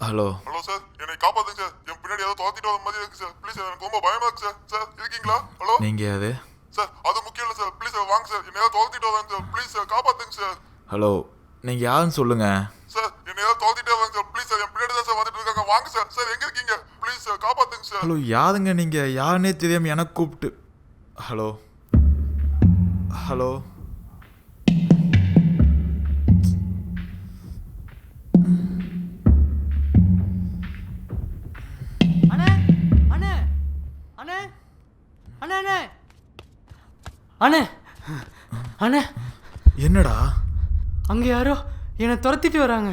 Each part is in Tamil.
ஹலோ ஹலோ சார், என்னை காப்பாத்துங்க சார். என் பின்னாடி ஏதோ துரத்திட்டு வர மாதிரி இருக்கு சார். ப்ளீஸ் எனக்கு ரொம்ப பயமா இருக்கு சார். சார் இருக்கீங்களா? ஹலோ நீங்க யாரு? சார், அது முக்கியம் இல்லை சார். ப்ளீஸ் வாங்க சார். என்னை ஏதோ துரத்திட்டு வராங்க சார். ப்ளீஸ் சார் காப்பாத்துங்க சார். ஹலோ நீங்க யாருன்னு சொல்லுங்க. சார், என்னை ஏதோ துரத்திட்டு வராங்க சார். ப்ளீஸ் சார், என் பின்னாடி தான் சார் வந்துட்டு இருக்காங்க. வாங்க சார். சார் எங்க இருக்கீங்க? ப்ளீஸ் சார் காப்பாத்துங்க சார். ஹலோ யாருங்க நீங்க? யாருன்னே தெரியாம எனக்கு கூப்பிட்டு. ஹலோ ஹலோ அண்ணே அண்ணே அண்ணே அண்ணே அண்ணே அண்ணே அண்ணே என்னடா? அங்க யாரோ என்னை துரத்திட்டு வராங்க.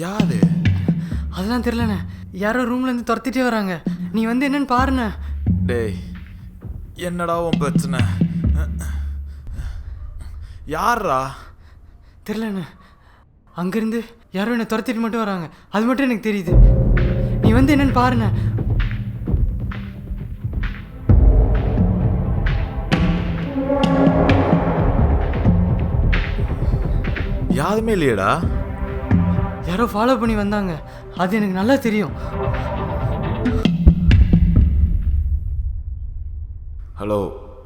யாரு? அதெல்லாம் தெரியலண்ணே. யாரோ ரூம்ல இருந்து துரத்திட்டே வராங்க. நீ வந்து என்னன்னு பாருண்ணே. டேய் என்னடா உன் பிரச்சனை? யாரா? தெரியலண்ணே. அங்கிருந்து யாரோ என்னை துரத்திட்டு மட்டும் வராங்க. அது மட்டும் எனக்கு தெரியுது. நீ வந்து என்னன்னு பாருண்ணே. யாருமே இல்லையடா. யாரோ ஃபாலோ பண்ணி வந்தாங்க. அது எனக்கு நல்லா தெரியும். ஹலோ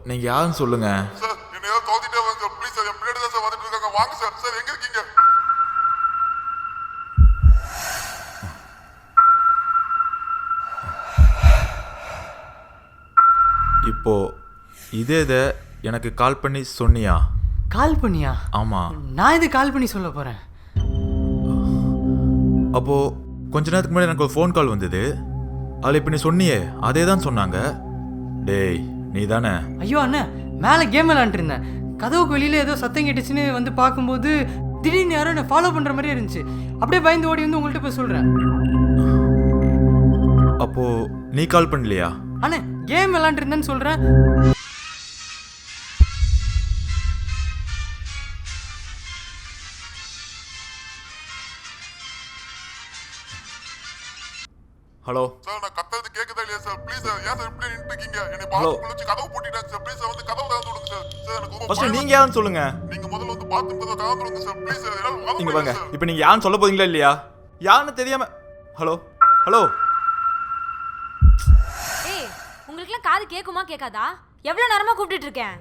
நீங்க யாருன்னு சொல்லுங்க. சார், என்னை ஏதோ துரத்திட்டு வராங்க சார். ப்ளீஸ் சார், என் பின்னாடி தான் சார் வந்துட்டு இருக்காங்க. வாங்க சார். சார் எங்க இருக்கீங்க? இப்போ இதே எனக்கு கால் பண்ணி சொன்னியா? கால் பண்ணியா? ஆமா. நான் இது கால் பண்ணி சொல்ல போறேன். அப்போ கொஞ்ச நேரத்துக்கு முன்னாடி எனக்கு ஒரு ஃபோன் கால் வந்தது. அதில் இப்போ நீ சொன்னியே அதே தான் சொன்னாங்க. டேய் நீ தானே? ஐயோ அண்ணா, மேலே கேம் விளாண்டுட்டு இருந்தேன். கதவுக்கு வெளியில் ஏதோ சத்தம் கேட்டுச்சுன்னு வந்து பார்க்கும்போது திடீர்னு யாரோ என்னை ஃபாலோ பண்ணுற மாதிரியே இருந்துச்சு. அப்படியே பயந்து ஓடி வந்து உங்கள்கிட்ட போய் சொல்கிறேன். அப்போ நீ கால் பண்ணலையா? அண்ணே கேம் விளாண்டுட்டு இருந்தேன்னு சொல்கிறேன். ஹலோ சார், நான் கத்துறது கேக்குதா இல்லையா சார்? ப்ளீஸ் சார், ஏன் சார் இப்படி நின்னுட்டு இருக்கீங்க? என்னை பாத்ரூம்ல வச்சு கதவு பூட்டிட்டாங்க சார். ப்ளீஸ் சார், வந்து கதவு திறந்து விடுங்க சார். சார் எனக்கு ரொம்ப ஃபர்ஸ்ட் பயமா நீங்க யாருன்னு சொல்லுங்க. நீங்க முதல்ல வந்து பாத்ரூம் கதவை திறந்து விடுங்க சார். ப்ளீஸ் சார், என்னால உட்கார இங்க முடியல வாங்க. சார். இப்போ நீங்க யாருன்னு சொல்ல போறீங்களா இல்லையா? யாருன்னு தெரியாம. ஹலோ ஹலோ ஏய், உங்களுக்குலாம் காது கேக்குமா கேட்காதா? எவ்வளவு நேரமா கூப்பிட்டுட்டு இருக்கேன்.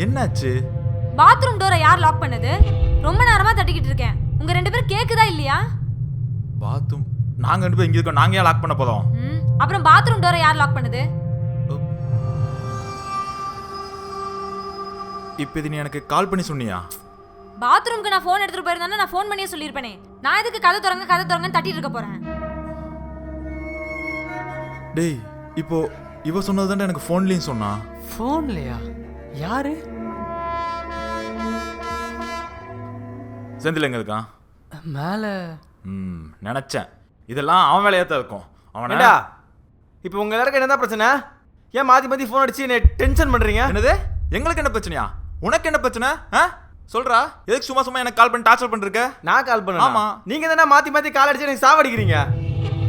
என்னாச்சு? பாத்ரூம் டோரை யார் லாக் பண்ணது? ரொம்ப நேரமா தட்டிக்கிட்டு இருக்கேன். உங்க ரெண்டு பேரும் கேக்குதா இல்லையா? பாத்ரூம் நாங்க ரெண்டு பேரும் இங்க இருக்கோம். நாங்க ஏன் லாக் பண்ண போறோம்? அப்புறம் பாத்ரூம் டோரை யார் லாக் பண்ணது? இப்போ இது நீ எனக்கு கால் பண்ணி சொன்னியா? பாத்ரூம்க்கு நான் ஃபோன் எடுத்துட்டு போயிருந்தேன்னா நான் ஃபோன் பண்ணியே சொல்லியிருப்பேனே. நான் எதுக்கு கதை திறங்கன்னு தட்டிட்டு இருக்க போறேன்? டேய் இப்போ இவ சொன்னது தானே எனக்கு ஃபோன்லேயும் சொன்னா. ஃபோன்லையா? யாரு? செந்தில் எங்க இருக்கான்? மேலே. நினச்சேன் இதெல்லாம் அவன் வேலையாக தான் இருக்கும். அவனடா இப்போ உங்க எல்லாருக்கும் என்னதான் பிரச்சனை? ஏன் மாத்தி ஃபோன் அடிச்சு என்ன டென்ஷன் பண்றீங்க? என்னது? எங்களுக்கு என்ன பிரச்சனையா? உனக்கு என்ன பிரச்சனை? சொல்றா. எதுக்கு சும்மா சும்மா எனக்கு கால் பண்ணி டார்ச்சர் பண்ணிருக்க? நான் கால் பண்ணேன். ஆமா. நீங்க தானே மாத்தி கால் அடிச்சு எனக்கு சாவடிக்கிறீங்க.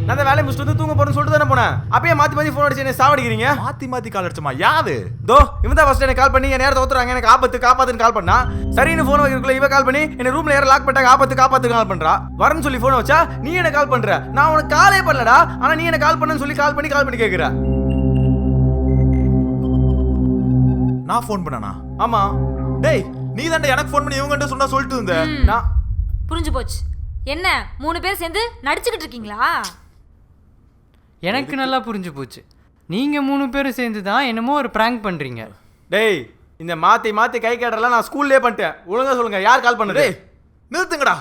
நான் தான் வேலையை முடிச்சுட்டு வந்து தூங்க போறேன்னு சொல்லிட்டு தானே போனேன். அப்பயே மாத்தி ஃபோன் அடிச்சு என்ன சாவடிக்கிறீங்க? மாத்தி கால் அடிச்சமா? யாரு? தோ இவன் தான் ஃபர்ஸ்ட் எனக்கு கால் பண்ணி என் நேரத்தை ஒத்துறாங்க, எனக்கு காப்பாத்துன்னு கால் பண்ணா. சரின்னு ஃபோன் வைக்கிறதுக்குள்ள இவ கால் பண்ணி என்ன ரூம்ல யாரும் லாக் பண்ணிட்டாங்க, காப்பாத்துன்னு கால் பண்றா. வரேன்னு சொல்லி ஃபோன் வச்சா நீ என்ன கால் பண்ற? நான் உனக்கு காலே பண்ணலடா, ஆனா நீ என்ன கால் பண்ணன்னு சொல்லி கால் பண்ணி கேக்குற. நான் ஃபோன் பண்ணனா? ஆமா. டேய் நீ தான்டா எனக்கு ஃபோன் பண்ணி இவங்ககிட்ட சொன்னா சொல்லிட்டு இருந்த. நான் புரிஞ்சு போச்சு. என்ன 3 பேர் சேர்ந்து நடிச்சுக்கிட்டு இருக்கீங்களா? எனக்கு நல்லா புரிஞ்சு போச்சு. நீங்கள் 3 பேரும் சேர்ந்து தான் என்னமோ ஒரு ப்ராங்க் பண்ணுறீங்க. டேய் இந்த மாத்தி கை கேட்டறலாம் நான் ஸ்கூல்லே பண்ணிட்டேன். ஒழுங்கா சொல்லுங்க யார் கால் பண்ணது? டேய் நிறுத்துங்கடா.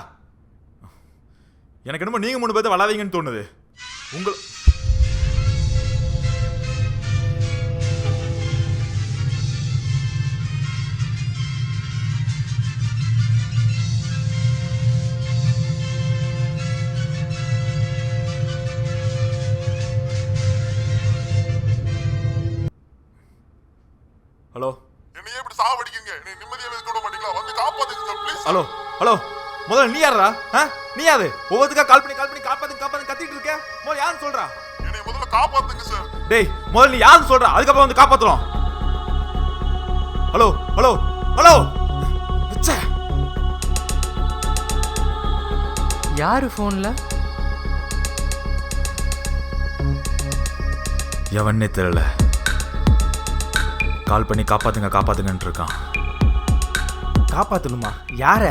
எனக்கு என்னமோ நீங்க 3 பேர்த்த வளாவீங்கன்னு தோணுது. உங்க ஹலோ என்னையே இப்படி சாவடிக்கீங்க. என்னை நிம்மதியாவே இருக்க விட மாட்டீங்களா? வந்து காப்பாத்துங்க சார். ப்ளீஸ். ஹலோ ஹலோ முதல்ல நீ யாரா? நீ யாரு? ஒவ்வொருத்துக்கா கால் பண்ணி காப்பாத்து கத்திட்டு இருக்க. முதல்ல யாருன்னு சொல்றா? என்னை முதல்ல காப்பாத்துங்க சார். டேய் முதல்ல நீ யாருன்னு சொல்றா, அதுக்கப்புறம் வந்து காப்பாத்துறோம். ஹலோ ஹலோ ஹலோ யாரு ஃபோனில்? எவன்னே தெரியல. கால் பண்ணி காப்பாத்துங்க காப்பாத்துங்கன்னு இருக்கான். காப்பாற்றணுமா? யார?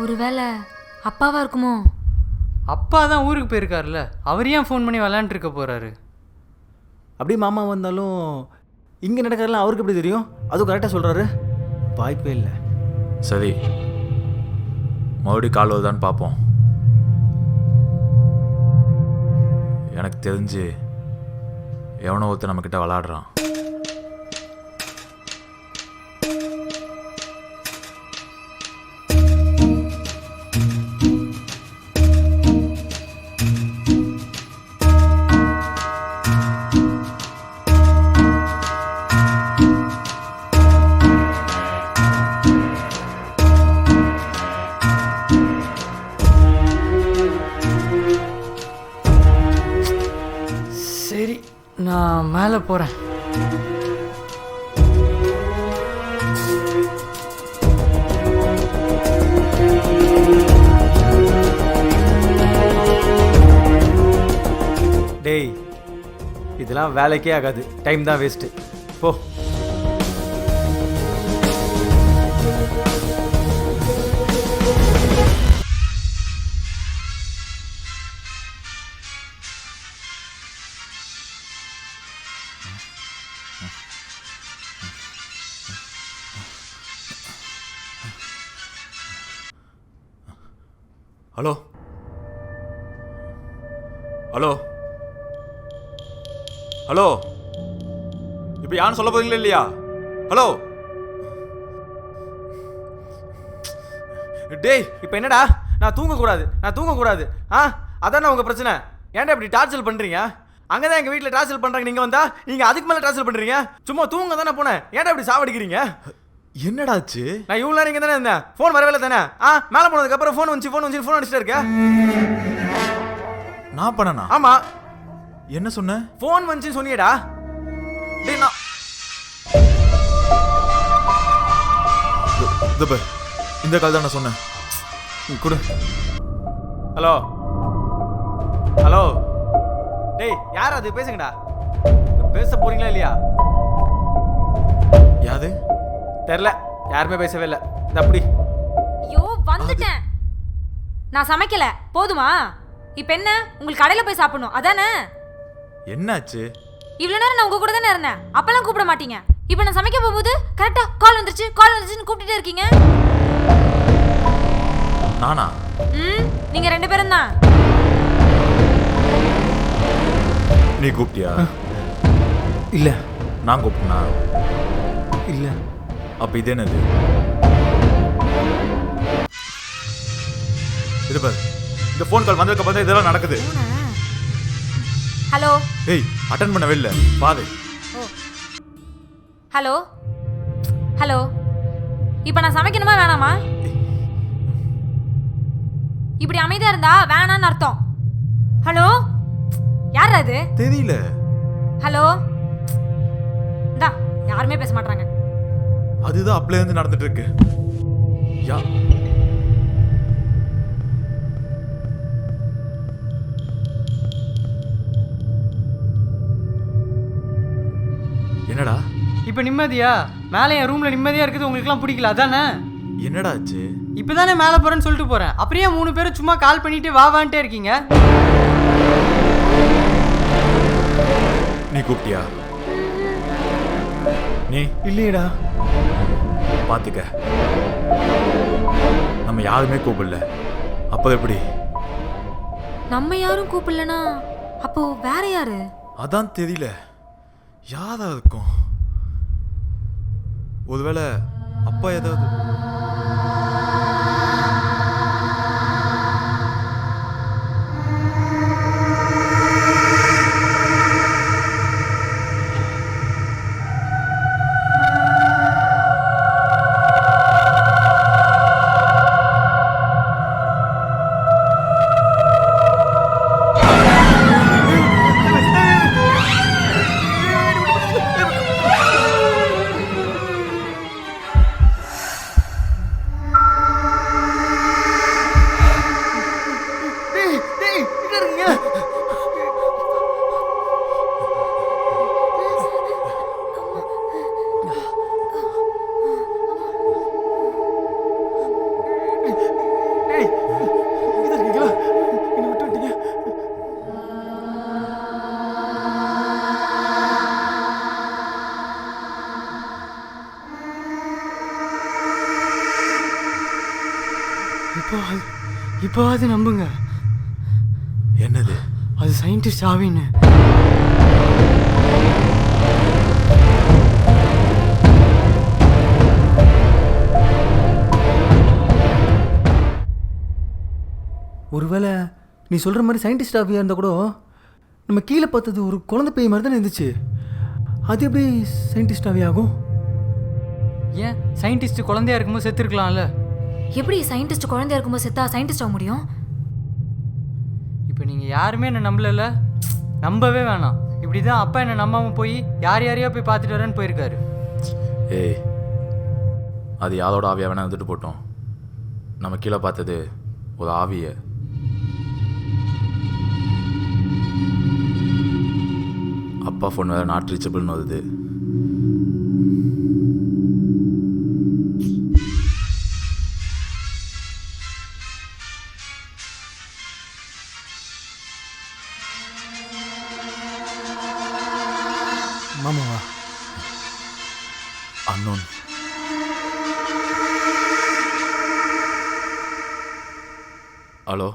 ஒருவேளை அப்பாவா இருக்குமோ? அப்பா தான் ஊருக்கு போயிருக்காருல்ல, அவர் ஏன் ஃபோன் பண்ணி விளாண்டுருக்க போகிறாரு? அப்படியே மாமா வந்தாலும் இங்கே நடக்கிறதுலாம் அவருக்கு எப்படி தெரியும்? அதுவும் கரெக்டாக சொல்கிறாரு. வாய்ப்பே இல்லை. சரி, மறுபடியும் கால் வருதான்னு பார்ப்போம். எனக்கு தெரிஞ்சு எவனோ ஒருத்தர் நம்மக்கிட்ட விளாடுறான். சரி, நான் மேலே போகிறேன். டேய், இதெல்லாம் வேலைக்கே ஆகாது. டைம் தான் வேஸ்ட்டு. போ. ஹலோ ஹலோ ஹலோ, இப்போ யான்னு சொல்ல போறீங்களா இல்லையா? ஹலோ டேய், இப்போ என்னடா? நான் தூங்கக்கூடாது. ஆ, அதானே உங்கள் பிரச்சனை. ஏன்டா இப்படி டார்ச்சல் பண்ணுறீங்க? அங்கே தான் எங்கள் வீட்டில் டார்ச்சல் பண்ணுறாங்க. நீங்கள் வந்தா நீங்கள் அதுக்கு மேலே டார்ச்சல் பண்ணுறீங்க. சும்மா தூங்க தானே போனேன். ஏன்டா இப்படி சாவடிக்கிறீங்க? என்னடாச்சு? நான் இவ்வளோ நேரம் இங்கே தானே இருந்தேன். ஃபோன் வரவே தானே? ஆ, மேலே போனதுக்கப்புறம் ஃபோன் அடிச்சுட்டு இருக்கேன். நான் பண்ணனா? ஆமாம். என்ன சொன்ன? ஃபோன் வந்துச்சுன்னு சொன்னியடா. டேய், நான் இந்த கால் தான் நான் சொன்னேன். கொடு. Hello hello. டேய், யார் அது? பேசுங்கடா. பேச போறீங்களா இல்லையா? யாது? தெரில, யாருமே பேசவே இல்லை. இது அப்படி. ஐயோ, வந்துட்டேன். நான் சமைக்கல, போதுமா? இப்போ என்ன, உங்களுக்கு கடையில் போய் சாப்பிடணும் அதானே? என்னாச்சு? இவ்வளோ நேரம் நான் உங்க கூட தானே இருந்தேன். அப்பெல்லாம் கூப்பிட மாட்டீங்க. இப்போ நான் சமைக்க போகும்போது கரெக்டாக கால் வந்துருச்சுன்னு கூப்பிட்டுட்டே இருக்கீங்க. நானா? நீங்க 2 பேரும் தான். நீ கூப்பிட்டியா? இல்லை. நான் கூப்பிட்டனா? இல்லை. அப்ப இது என்னது? இது பாரு, இந்த ஃபோன் கால் வந்ததுக்கு அப்புறம் இதெல்லாம் நடக்குது. ஹலோ. ஏய், அட்டெண்ட் பண்ணவே இல்லை. பாரு. Hello hello. இப்போ நான் சமைக்கணுமா வேணாமா? இப்படி அமைதியா இருந்தா வேணான்னு அர்த்தம். ஹலோ, யார் அது? தெரியல. ஹலோ. இந்தா, யாருமே பேச மாட்டாங்க. அதுதான் அப்பல இருந்து நடந்துட்டு இருக்கு. யா, என்னடா? இப்போ நிம்மதியா? மேலே என் ரூமில் நிம்மதியாக இருக்குது, உங்களுக்குலாம் பிடிக்கல அதானே? என்னடா ஆச்சு? இப்போ தானே மேலே போகிறேன்னு சொல்லிட்டு போகிறேன். அப்படியே 3 பேரும் சும்மா கால் பண்ணிட்டு வாவான்ட்டே இருக்கீங்க. நீ கூப்பிட்டியா? நீ இல்லையடா. பாத்துக்க, நம்ம யாருமே கூப்பிடல. அப்போ எப்படி? நம்ம யாரும் கூப்பிடலனா அப்போ வேற யாரு? அதான் தெரியல. யாரா இருக்கும்? ஒருவேளை அப்பா ஏதாவது. இப்போவாது நம்புங்க. என்னது? அது சயின்டிஸ்ட் ஆவின்னு. ஒருவேளை நீ சொல்கிற மாதிரி சயின்டிஸ்ட் ஆஃபியாக இருந்தால் கூட நம்ம கீழே பார்த்தது ஒரு குழந்தை பேய் மாதிரி தானே இருந்துச்சு. அது எப்படி சயின்டிஸ்ட் ஆவி ஆகும்? ஏன் சயின்டிஸ்ட் குழந்தையா இருக்கும்போது செத்துருக்கலாம்ல? எப்படி சயின்டிஸ்ட் குழந்தையா இருக்கும்போது செத்தா சயின்டிஸ்ட் ஆக முடியும்? இப்போ நீங்கள் யாருமே என்னை நம்பலைல்ல, நம்பவே வேணாம். இப்படி தான் அப்பா என்னை நம்பாமல் போய் யார் யாரையோ போய் பார்த்துட்டு வரேன்னு போயிருக்காரு. ஏய், அது யாரோட ஆவியாக வேணா வந்துட்டு போட்டோம். நம்ம கீழே பார்த்தது ஒரு ஆவியை. அப்பா ஃபோன் வேறு நாட் ரீச்சபிள்னு வருது. மாமாவா? அன்னோன். ஹலோ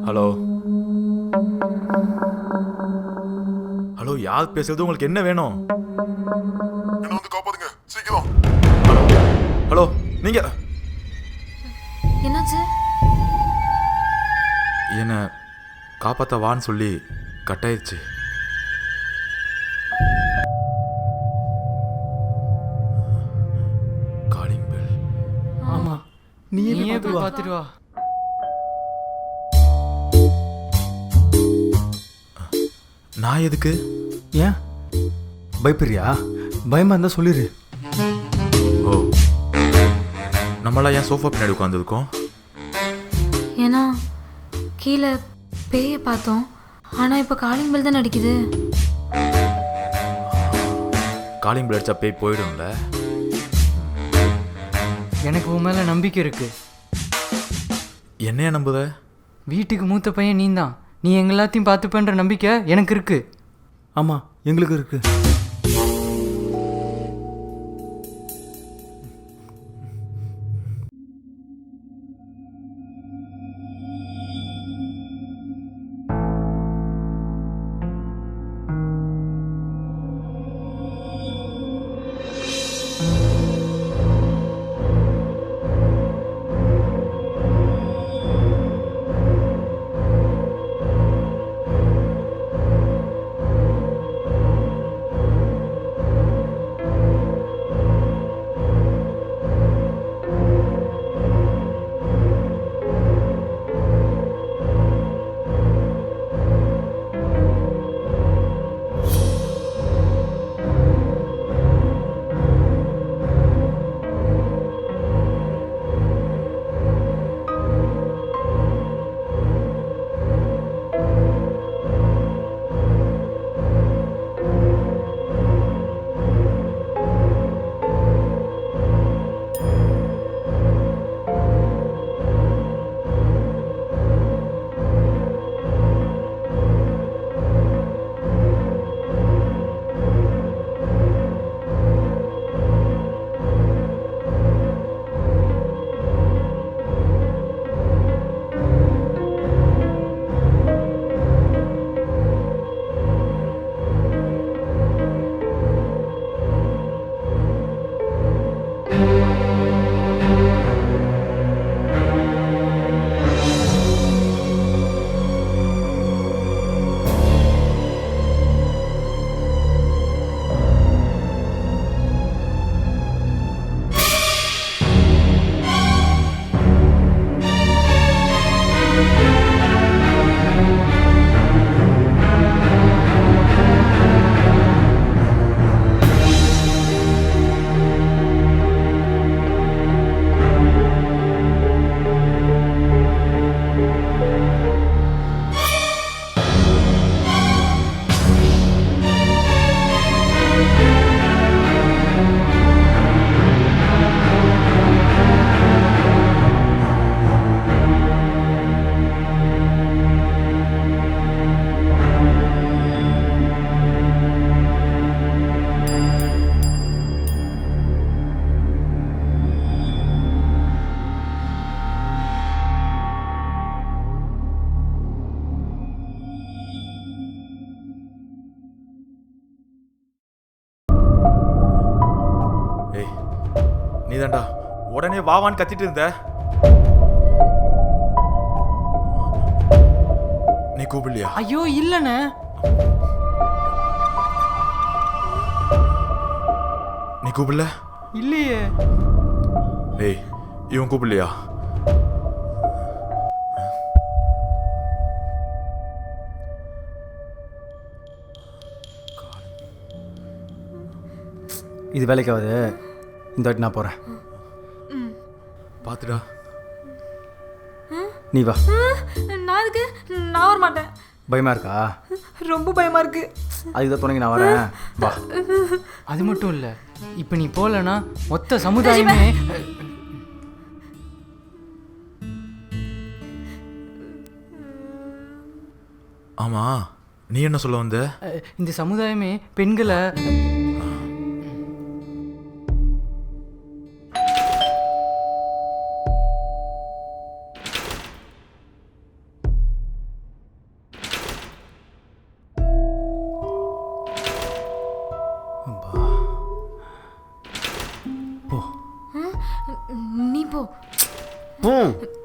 ஹலோ ஹலோ, யார் பேசுறது? உங்களுக்கு என்ன வேணும்? என்ன வந்து காப்பாத்துங்க சீக்கிரம். ஹலோ ஹலோ, நீங்க என்னாச்சு? என்னை காப்பாற்ற வான்னு சொல்லி கட்டாயிருச்சு. Calling bell. ஆமாம், நீயே நீயே போய் போய் பார்த்துட்டு பார்த்துட்டு வா. நான் எதுக்கு? ஏன் பயப்படுறியா? பயமாக இருந்தால் சொல்லிடு. ஓ, நம்மளாம் ஏன் சோஃபா பின்னாடி உட்காந்துருக்கோம்? ஏன்னா கீழே பேயை பார்த்தோம். ஆனால் இப்போ காலிங் பெல் தான் அடிக்குது. காலிங் பெல் அடிச்சா பேய் போயிடும்ல. எனக்கு உன் மேலே நம்பிக்கை இருக்கு. என்னைய நம்புத? வீட்டுக்கு மூத்த பையன் நீ தான். நீ எங்க எல்லாத்தையும் பார்த்துப்பேன்ற நம்பிக்கை எனக்கு இருக்கு. ஆமாம், எங்களுக்கு இருக்குது. தான்டா உடனே வாவான்னு கத்திட்டு இருந்த. நீ கூப்பிடலையா? ஐயோ இல்லைண்ணே. நீ கூப்பிடல? இல்லையே. ஏய் இவன் கூப்பிடலையா? இது வேலைக்காவது. இந்த வாட்டி நான் போகிறேன். பார்த்துடா. நீ வா. நான் அதுக்கு நான் வர மாட்டேன். பயமாக இருக்கா? ரொம்ப பயமா இருக்கு. அதுக்கு தான் துணைக்கு நான் வரேன். வா. அது மட்டும் இல்லை, இப்போ நீ போகலன்னா மொத்த சமுதாயமே. ஆமா நீ என்ன சொல்ல வந்த? இந்த சமுதாயமே பெண்களை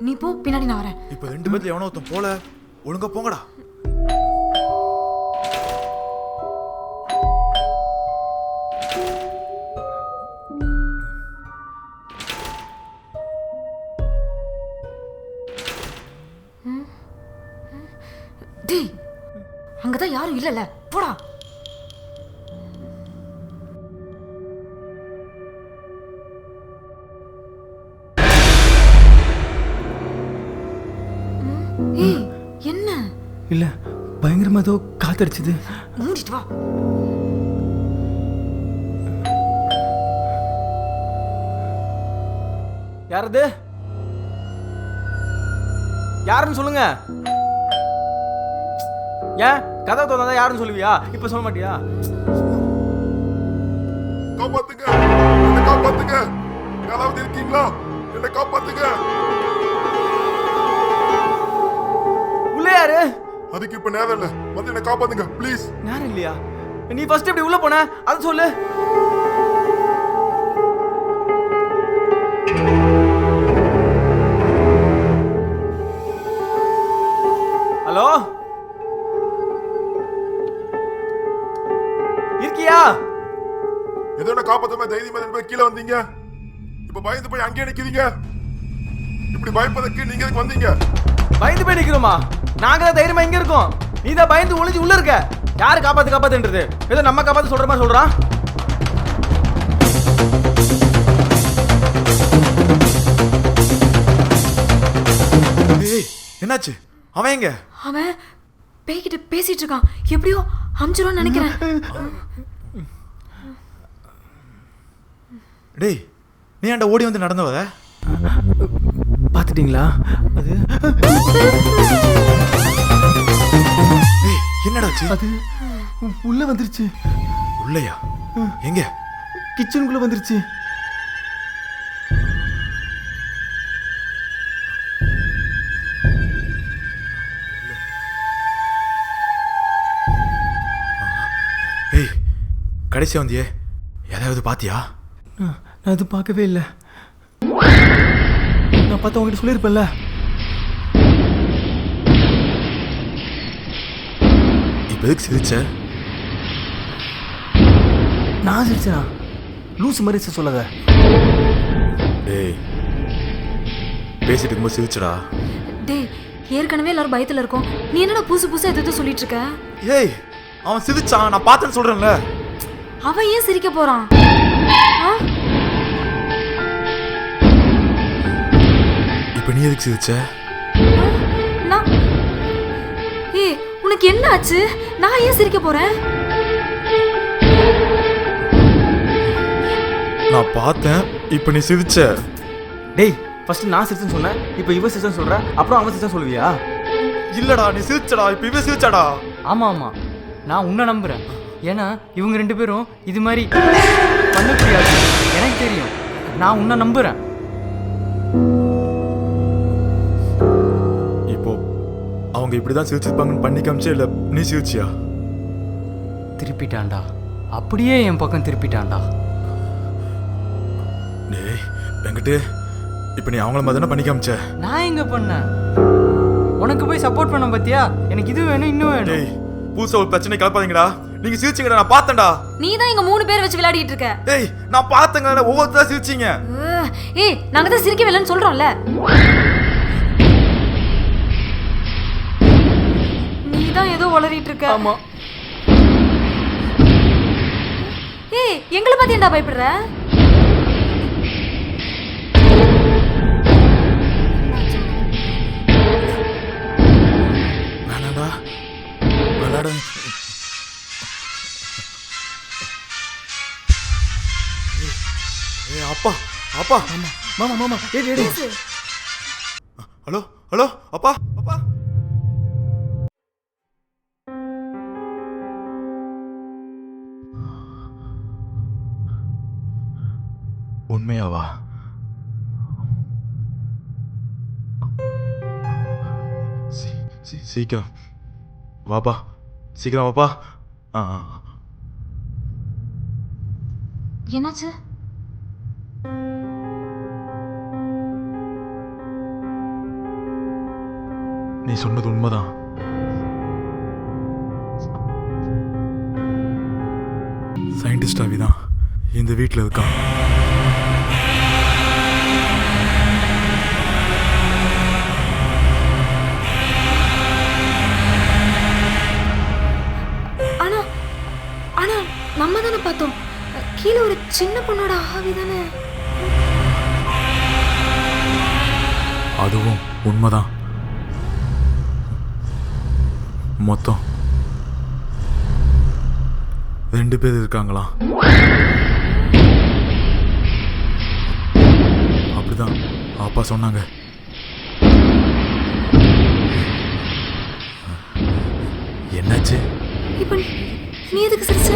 நீ போ பின்னாடி நான் வரேன். இப்போ 2 பேர்ல எவனோ ஒருத்தன் போல. ஒழுங்கா போங்கடா. டேய் அங்கதான் யாரும் இல்லைல்ல, போடா. ஏய் என்ன? இல்லை பயங்கரமாக ஏதோ காத்தடிச்சுது. மூடிட்டு வா. யாரது? யாருன்னு சொல்லுங்க. ஏன் கதை தோணாதான் யாருன்னு சொல்லுவியா? இப்போ சொல்ல மாட்டியா? காப்பாத்துங்க, என்ன காப்பாத்துங்க. யாராவது இருக்கீங்களா? என்ன காப்பாத்துங்க. உள்ள யாரு? அதுக்கு இப்ப நேரம் இல்ல, வந்து என்ன காப்பாத்துங்க ப்ளீஸ். நேரம் இல்லையா? நீ ஃபர்ஸ்ட் எப்படி உள்ள போன அதை சொல்லு. ஹலோ இருக்கியா? ஏதோ என்ன காப்பாத்தாம தைரியமா 2 பேர் கீழே வந்தீங்க. இப்ப பயந்து போய் அங்கேயே நிக்கிறீங்க. இப்படி பயப்பதற்கு நீங்க எதுக்கு வந்தீங்க? பயந்து போய் நிக்கிறோமா? நாங்க தான் தைரியமா இங்க இருக்கோம். நீ தான் பயந்து ஒளிஞ்சு உள்ள இருக்க. யாரு காப்பாத்துன்றது? ஏதோ நம்ம காப்பாத்து சொல்ற மாதிரி சொல்றான். ஏய் என்னாச்சு? அவன் எங்க? அவன் பேய்கிட்ட பேசிட்டு இருக்கான். எப்படியோ அமிச்சிருவான்னு நினைக்கிறேன். டேய் நீ ஏன்டா ஓடி வந்து நடந்து வர? பாத்துட்டீங்களா? அது ஏய் என்னடா ஆச்சு? அது உள்ள வந்துருச்சு. உள்ளயா? எங்க? கிச்சனுக்குள்ள வந்துருச்சு. ஏய் கடைசியா வந்தியே, ஏதாவது பாத்தியா? நான் அது பார்க்கவே இல்லை. நான் பார்த்து உங்ககிட்ட சொல்லியிருப்பேன்ல. இப்ப எதுக்கு சிரிச்ச? நான் சிரிச்சேனா? லூஸ் மாதிரி சொல்லாத. டேய் பேசிட்டு இருக்கும்போது சிரிச்சடா. டேய் ஏற்கனவே எல்லாரும் பயத்துல இருக்கோம். நீ என்னடா புதுசு புதுசா எதுவும் சொல்லிட்டு இருக்க? ஏய் அவன் சிரிச்சான், நான் பார்த்தேன்னு சொல்றேன்ல. அவன் ஏன் சிரிக்க போறான்? இப்ப நீ எதுக்கு சிரிச்ச? நான் ஏய் உனக்கு என்ன ஆச்சு? நான் ஏன் சிரிக்க போறேன்? நான் பார்த்தேன், இப்ப நீ சிரிச்ச. டேய் ஃபர்ஸ்ட் நான் சிரிச்சேன்னு சொன்னேன், இப்போ இவ சிரிச்சேன்னு சொல்ற, அப்புறம் அவன் சிரிச்சேன்னு சொல்லுவியா? இல்லடா நீ சிரிச்சடா, இப்ப இவ சிரிச்சாடா. ஆமாம் ஆமாம், நான் உன்னை நம்புகிறேன். ஏன்னா இவங்க 2 பேரும் இது மாதிரி பண்ண முடியாது, எனக்கு தெரியும். நான் உன்னை நம்புகிறேன். இப்போ அவங்க இப்படிதான் சிரிச்சிருப்பாங்கன்னு பண்ணி காமிச்சே, இல்ல நீ சிரிச்சியா? திருப்பிட்டான்டா, அப்படியே என் பக்கம் திருப்பிட்டான்டா. டேய் வெங்கட்டு இப்போ நீ அவங்கள மாதிரி தானே பண்ணி காமிச்ச. நான் எங்க பண்ணேன்? உனக்கு போய் சப்போர்ட் பண்ண பாத்தியா? எனக்கு இது வேணும் இன்னும் வேணும். டேய் புதுசா ஒரு பிரச்சனை கிளப்பாதீங்கடா. நீங்க சிரிச்சீங்கடா, நான் பார்த்தேன்டா. நீ தான் இங்க 3 பேர் வச்சு விளையாடிட்டு இருக்க. டேய் நான் பார்த்தேங்க, ஒவ்வொருத்தரா சிரிச்சீங்க. ஏய் நாங்க தான் சிரிக்கவே இல்லைன்னு சொல்றோம்ல. நீ தான் ஏதோ உளறிட்டு இருக்க. ஆமா. ஏய் எங்களை பத்தி என்ன பயப்படுற? வேணாடா விளையாட. ஏய் அப்பா அப்பா. மாமா மாமா ஏடி ஏடி. ஹலோ ஹலோ அப்பா அப்பா. உண்மையாவா? சீக்கிரம் வாப்பா, சீக்கிரம் வாப்பா. என்னாச்சு? நீ சொன்னது உண்மைதான். சயின்டிஸ்ட் ஆவிதான் இந்த வீட்டில் இருக்கான். ஆனா ஆனா நம்ம தானே பார்த்தோம், கீழே ஒரு சின்ன பொண்ணோட ஆவி தானே. அதுவும் உண்மைதான். மொத்தம் 2 பேர் இருக்காங்களாம். அப்படிதான் அப்பா சொன்னாங்க. என்னாச்சு? இப்ப நீ எதுக்கு சிரிச்ச?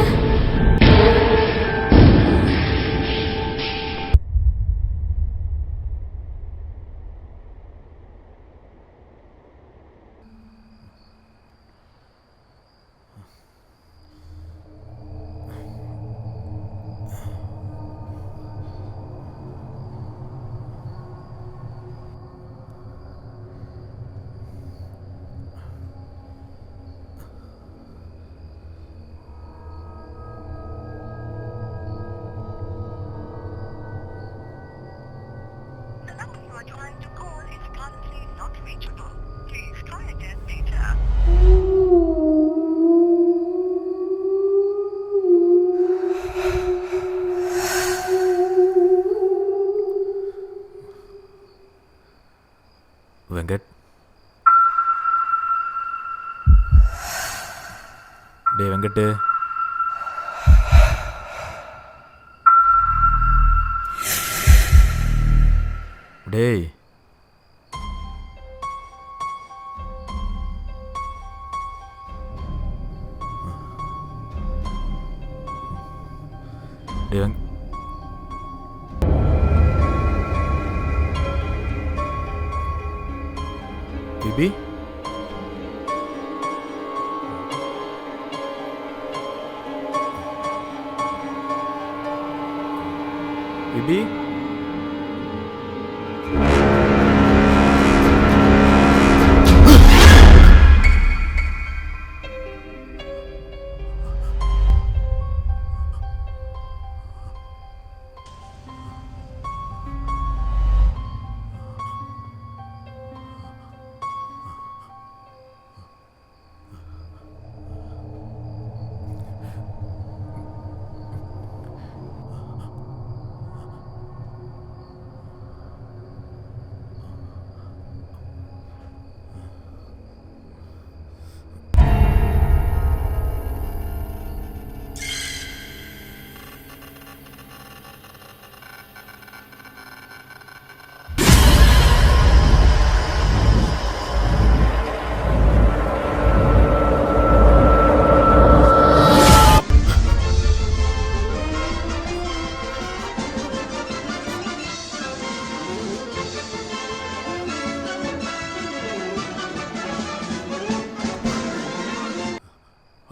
வெங்கட், டே வெங்கட்டு, டேய் பிபி, பிபி,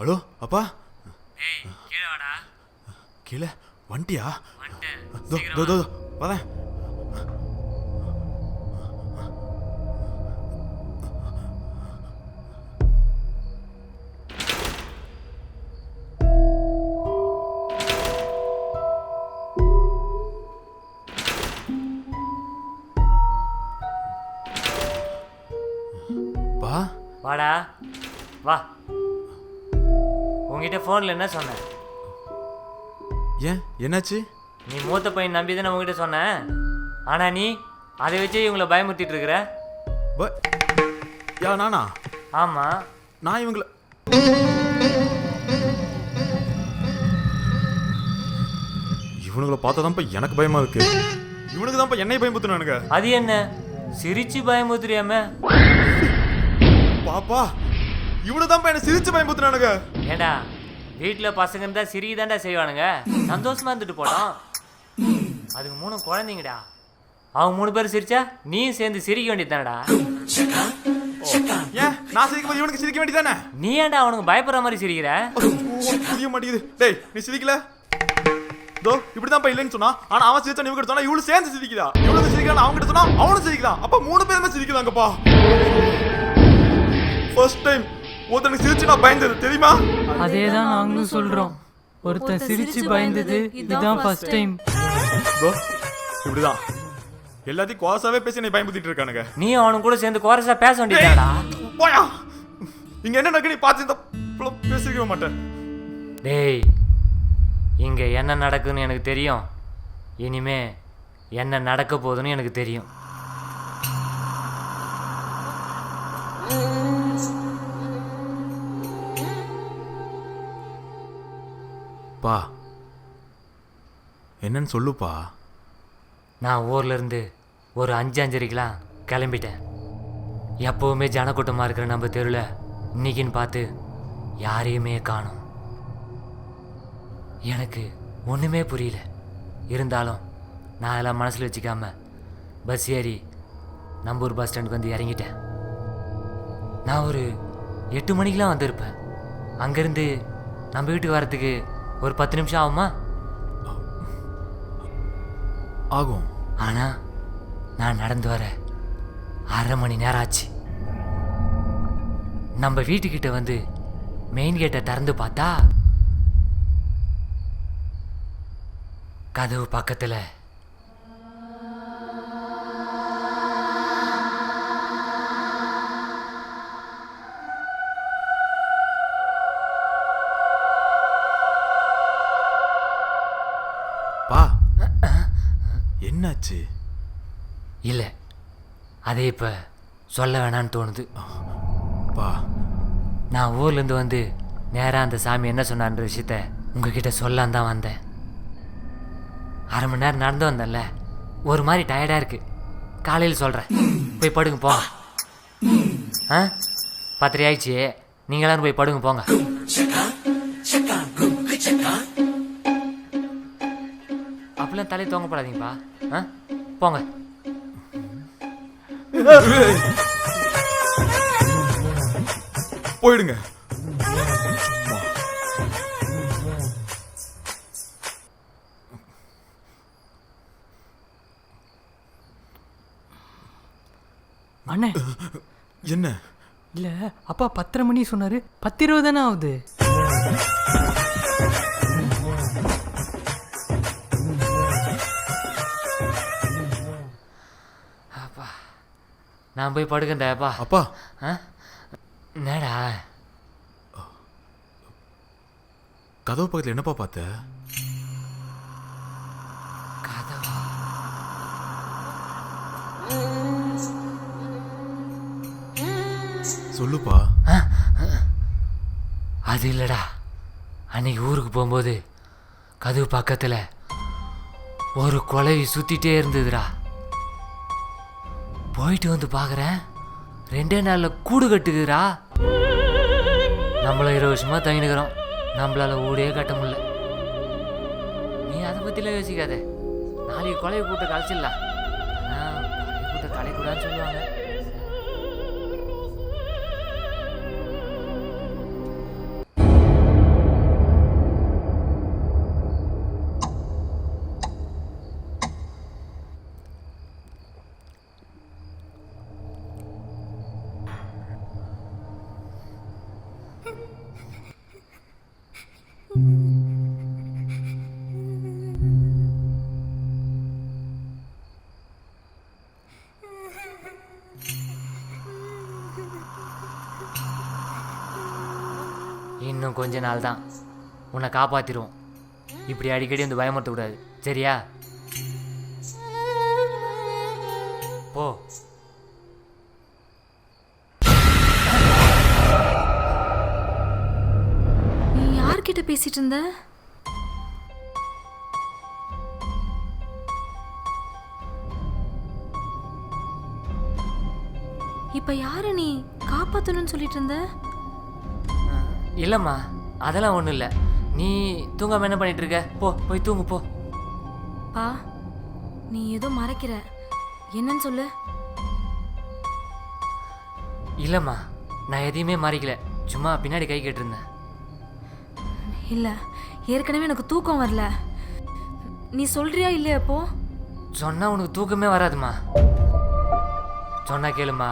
ஹலோ அப்பா. ஏய் கீழே வாடா. கீழே வந்துட்டியா? வந்துட்டேன். தோ சீக்கிரம் தோ வா. தோ வரேன். வா. உங்ககிட்ட ஃபோனில் என்ன சொன்னேன்? ஏன் என்னாச்சு? நீ மூத்த பையன் நம்பி தானே உங்ககிட்ட சொன்னேன். ஆனால் நீ அதை வச்சு இவங்களை பயமுறுத்திட்டு இருக்கிற. யா நானா? ஆமாம். நான் இவங்கள இவனுங்களை பார்த்தா தான்ப்பா எனக்கு பயமா இருக்கு. இவனுக்கு தான்ப்பா என்னை பயமுறுத்துனானுங்க. அது என்ன சிரிச்சு பயமுறுத்துறியாம? பாப்பா இவனு தான்ப்பா என்ன சிரிச்சு பயமுறுத்துனானுங்க. ஏண்டா வீட்டில் பசங்க இருந்தால் சிரிக்க தாண்டா செய்வானுங்க. சந்தோஷமா இருந்துட்டு போனோம். அதுக்கு 3 குழந்தைங்கடா. அவங்க 3 பேர் சிரிச்சா நீயும் சேர்ந்து சிரிக்க வேண்டியது தானடா. ஏன் நான் சிரிக்கும்போது இவனுக்கு சிரிக்க வேண்டியதானே? நீ ஏன்டா அவனுக்கு பயப்படுற மாதிரி சிரிக்கிற? புரிய மாட்டேங்குது. டேய் நீ சிரிக்கல தோ இப்படிதான்ப்பா இல்லைன்னு சொன்னா. ஆனா அவன் சிரிச்சா இவங்க சொன்னா இவளு சேர்ந்து சிரிக்கிறா. இவளுக்கு சிரிக்கிறான் அவங்க கிட்ட சொன்னா அவனும் சிரிக்கிறான். அப்ப 3 பேருமே சிரிக்கிறாங்கப்பா. ஃபர்ஸ்ட் டைம் ஒருத்தனுக்கு சிரிச்சு நான் பயந்தது தெரியுமா? அதே தான் நாங்களும் சொல்கிறோம். ஒருத்தன் சிரிச்சு பயந்தது இதுதான் ஃபர்ஸ்ட் டைம். தோ இப்படிதான் எல்லாத்தையும் கோசாவே பேசி நீ பயமுறுத்திட்டு இருக்கானுங்க. நீ அவனுக்கு கூட சேர்ந்து கோரஸா பேச வேண்டியதாடா. போயா இங்க என்ன நடக்கு? நீ பார்த்து இந்த பேசிக்க மாட்டேன். டேய் இங்கே என்ன நடக்குன்னு எனக்கு தெரியும். இனிமே என்ன நடக்க போகுதுன்னு எனக்கு தெரியும். பா என்னன்னு சொல்லுப்பா. நான் ஊர்லேருந்து ஒரு 5:05க்கெலாம் கிளம்பிட்டேன். எப்போவுமே ஜனக்கூட்டமாக இருக்கிற நம்ம தெருவில் இன்னைக்குன்னு பார்த்து யாரையுமே காணோம். எனக்கு ஒன்றுமே புரியல. இருந்தாலும் நான் எல்லாம் மனசில் வச்சுக்காம பஸ் ஏறி நம்பூர் பஸ் ஸ்டாண்டுக்கு வந்து இறங்கிட்டேன். நான் ஒரு 8 மணிக்கெலாம் வந்திருப்பேன். அங்கேருந்து நம்ம வீட்டுக்கு வரத்துக்கு ஒரு 10 நிமிஷம் ஆகுமா? ஆகும். ஆனால் நான் நடந்து வர 1/2 மணி நேரம் ஆச்சு. நம்ம வீட்டுக்கிட்ட வந்து மெயின் கேட்டை திறந்து பார்த்தா கதவு பக்கத்தில் பா என்னாச்சு? இல்லை, அதே இப்போ சொல்ல வேணான்னு தோணுது. பா நான் ஊர்லேருந்து வந்து நேராக அந்த சாமி என்ன சொன்னான்ற விஷயத்த உங்ககிட்ட சொல்லான் தான் வந்தேன். 1/2 மணி நேரம் நடந்து வந்தேன்ல, ஒரு மாதிரி டயர்டாக இருக்குது. காலையில் சொல்கிறேன், போய் படுங்க போங்க. ஆ 10:30 ஆயிடுச்சு, நீங்கள் எல்லாரும் போய் படுங்க போங்க. அப்படிலாம் தலையை தூங்கப்படாதீங்கப்பா. ஆ போங்க. போயிடுங்க. அண்ணே என்ன? இல்லை அப்பா 10:30 மணி சொன்னார். 10:20 தானே ஆகுது. அப்பா நான் போய் படுக்கண்டேப்பா. அப்பா ஆ என்னடா கதவு பக்கத்தில் என்னப்பா பார்த்த? கதவா? சொல்லுப்பா. அது இல்லடா, அன்னைக்கு ஊருக்கு போகும்போது கதவு பக்கத்தில் ஒரு குழவி சுற்றிட்டே இருந்ததுடா. போயிட்டு வந்து பார்க்குறேன், 2 நாளில் கூடு கட்டுக்குதுடா. நம்மளும் 20 வருஷமாக தங்கினுக்கிறோம், நம்மளால ஊடே கட்ட முடியல. நீ அதை பற்றிலாம் யோசிக்காத. நாளைக்கு குழவி கூட்ட கலைச்சிடலாம். ஆனால் குழவி கூட்ட கலைக்கூடாதுன்னு சொல்லுவாங்க. இன்னும் கொஞ்ச நாள் தான் உன்னை காப்பாற்றிடுவோம். இப்படி அடிக்கடி வந்து பயமுறுத்தக்கூடாது, சரியா? போ. நீ யார்கிட்ட பேசிட்டு இருந்த? இப்ப யாரு நீ காப்பாத்தணும்னு சொல்லிட்டு இருந்த? இல்லைம்மா, அதெல்லாம் ஒன்றும் இல்லை. நீ தூங்காமல் என்ன பண்ணிட்டு இருக்க? போய் தூங்கு போ. பா, நீ ஏதோ மறைக்கிற, என்னன்னு சொல்லு. இல்லைம்மா, நான் எதையுமே மறைக்கல, சும்மா பின்னாடி கை கேட்டிருந்தேன். இல்ல, ஏற்கனவே எனக்கு தூக்கம் வரல. நீ சொல்றியா இல்லையா? இப்போ சொன்னால் உனக்கு தூக்கமே வராதுமா. சொன்னா கேளுமா,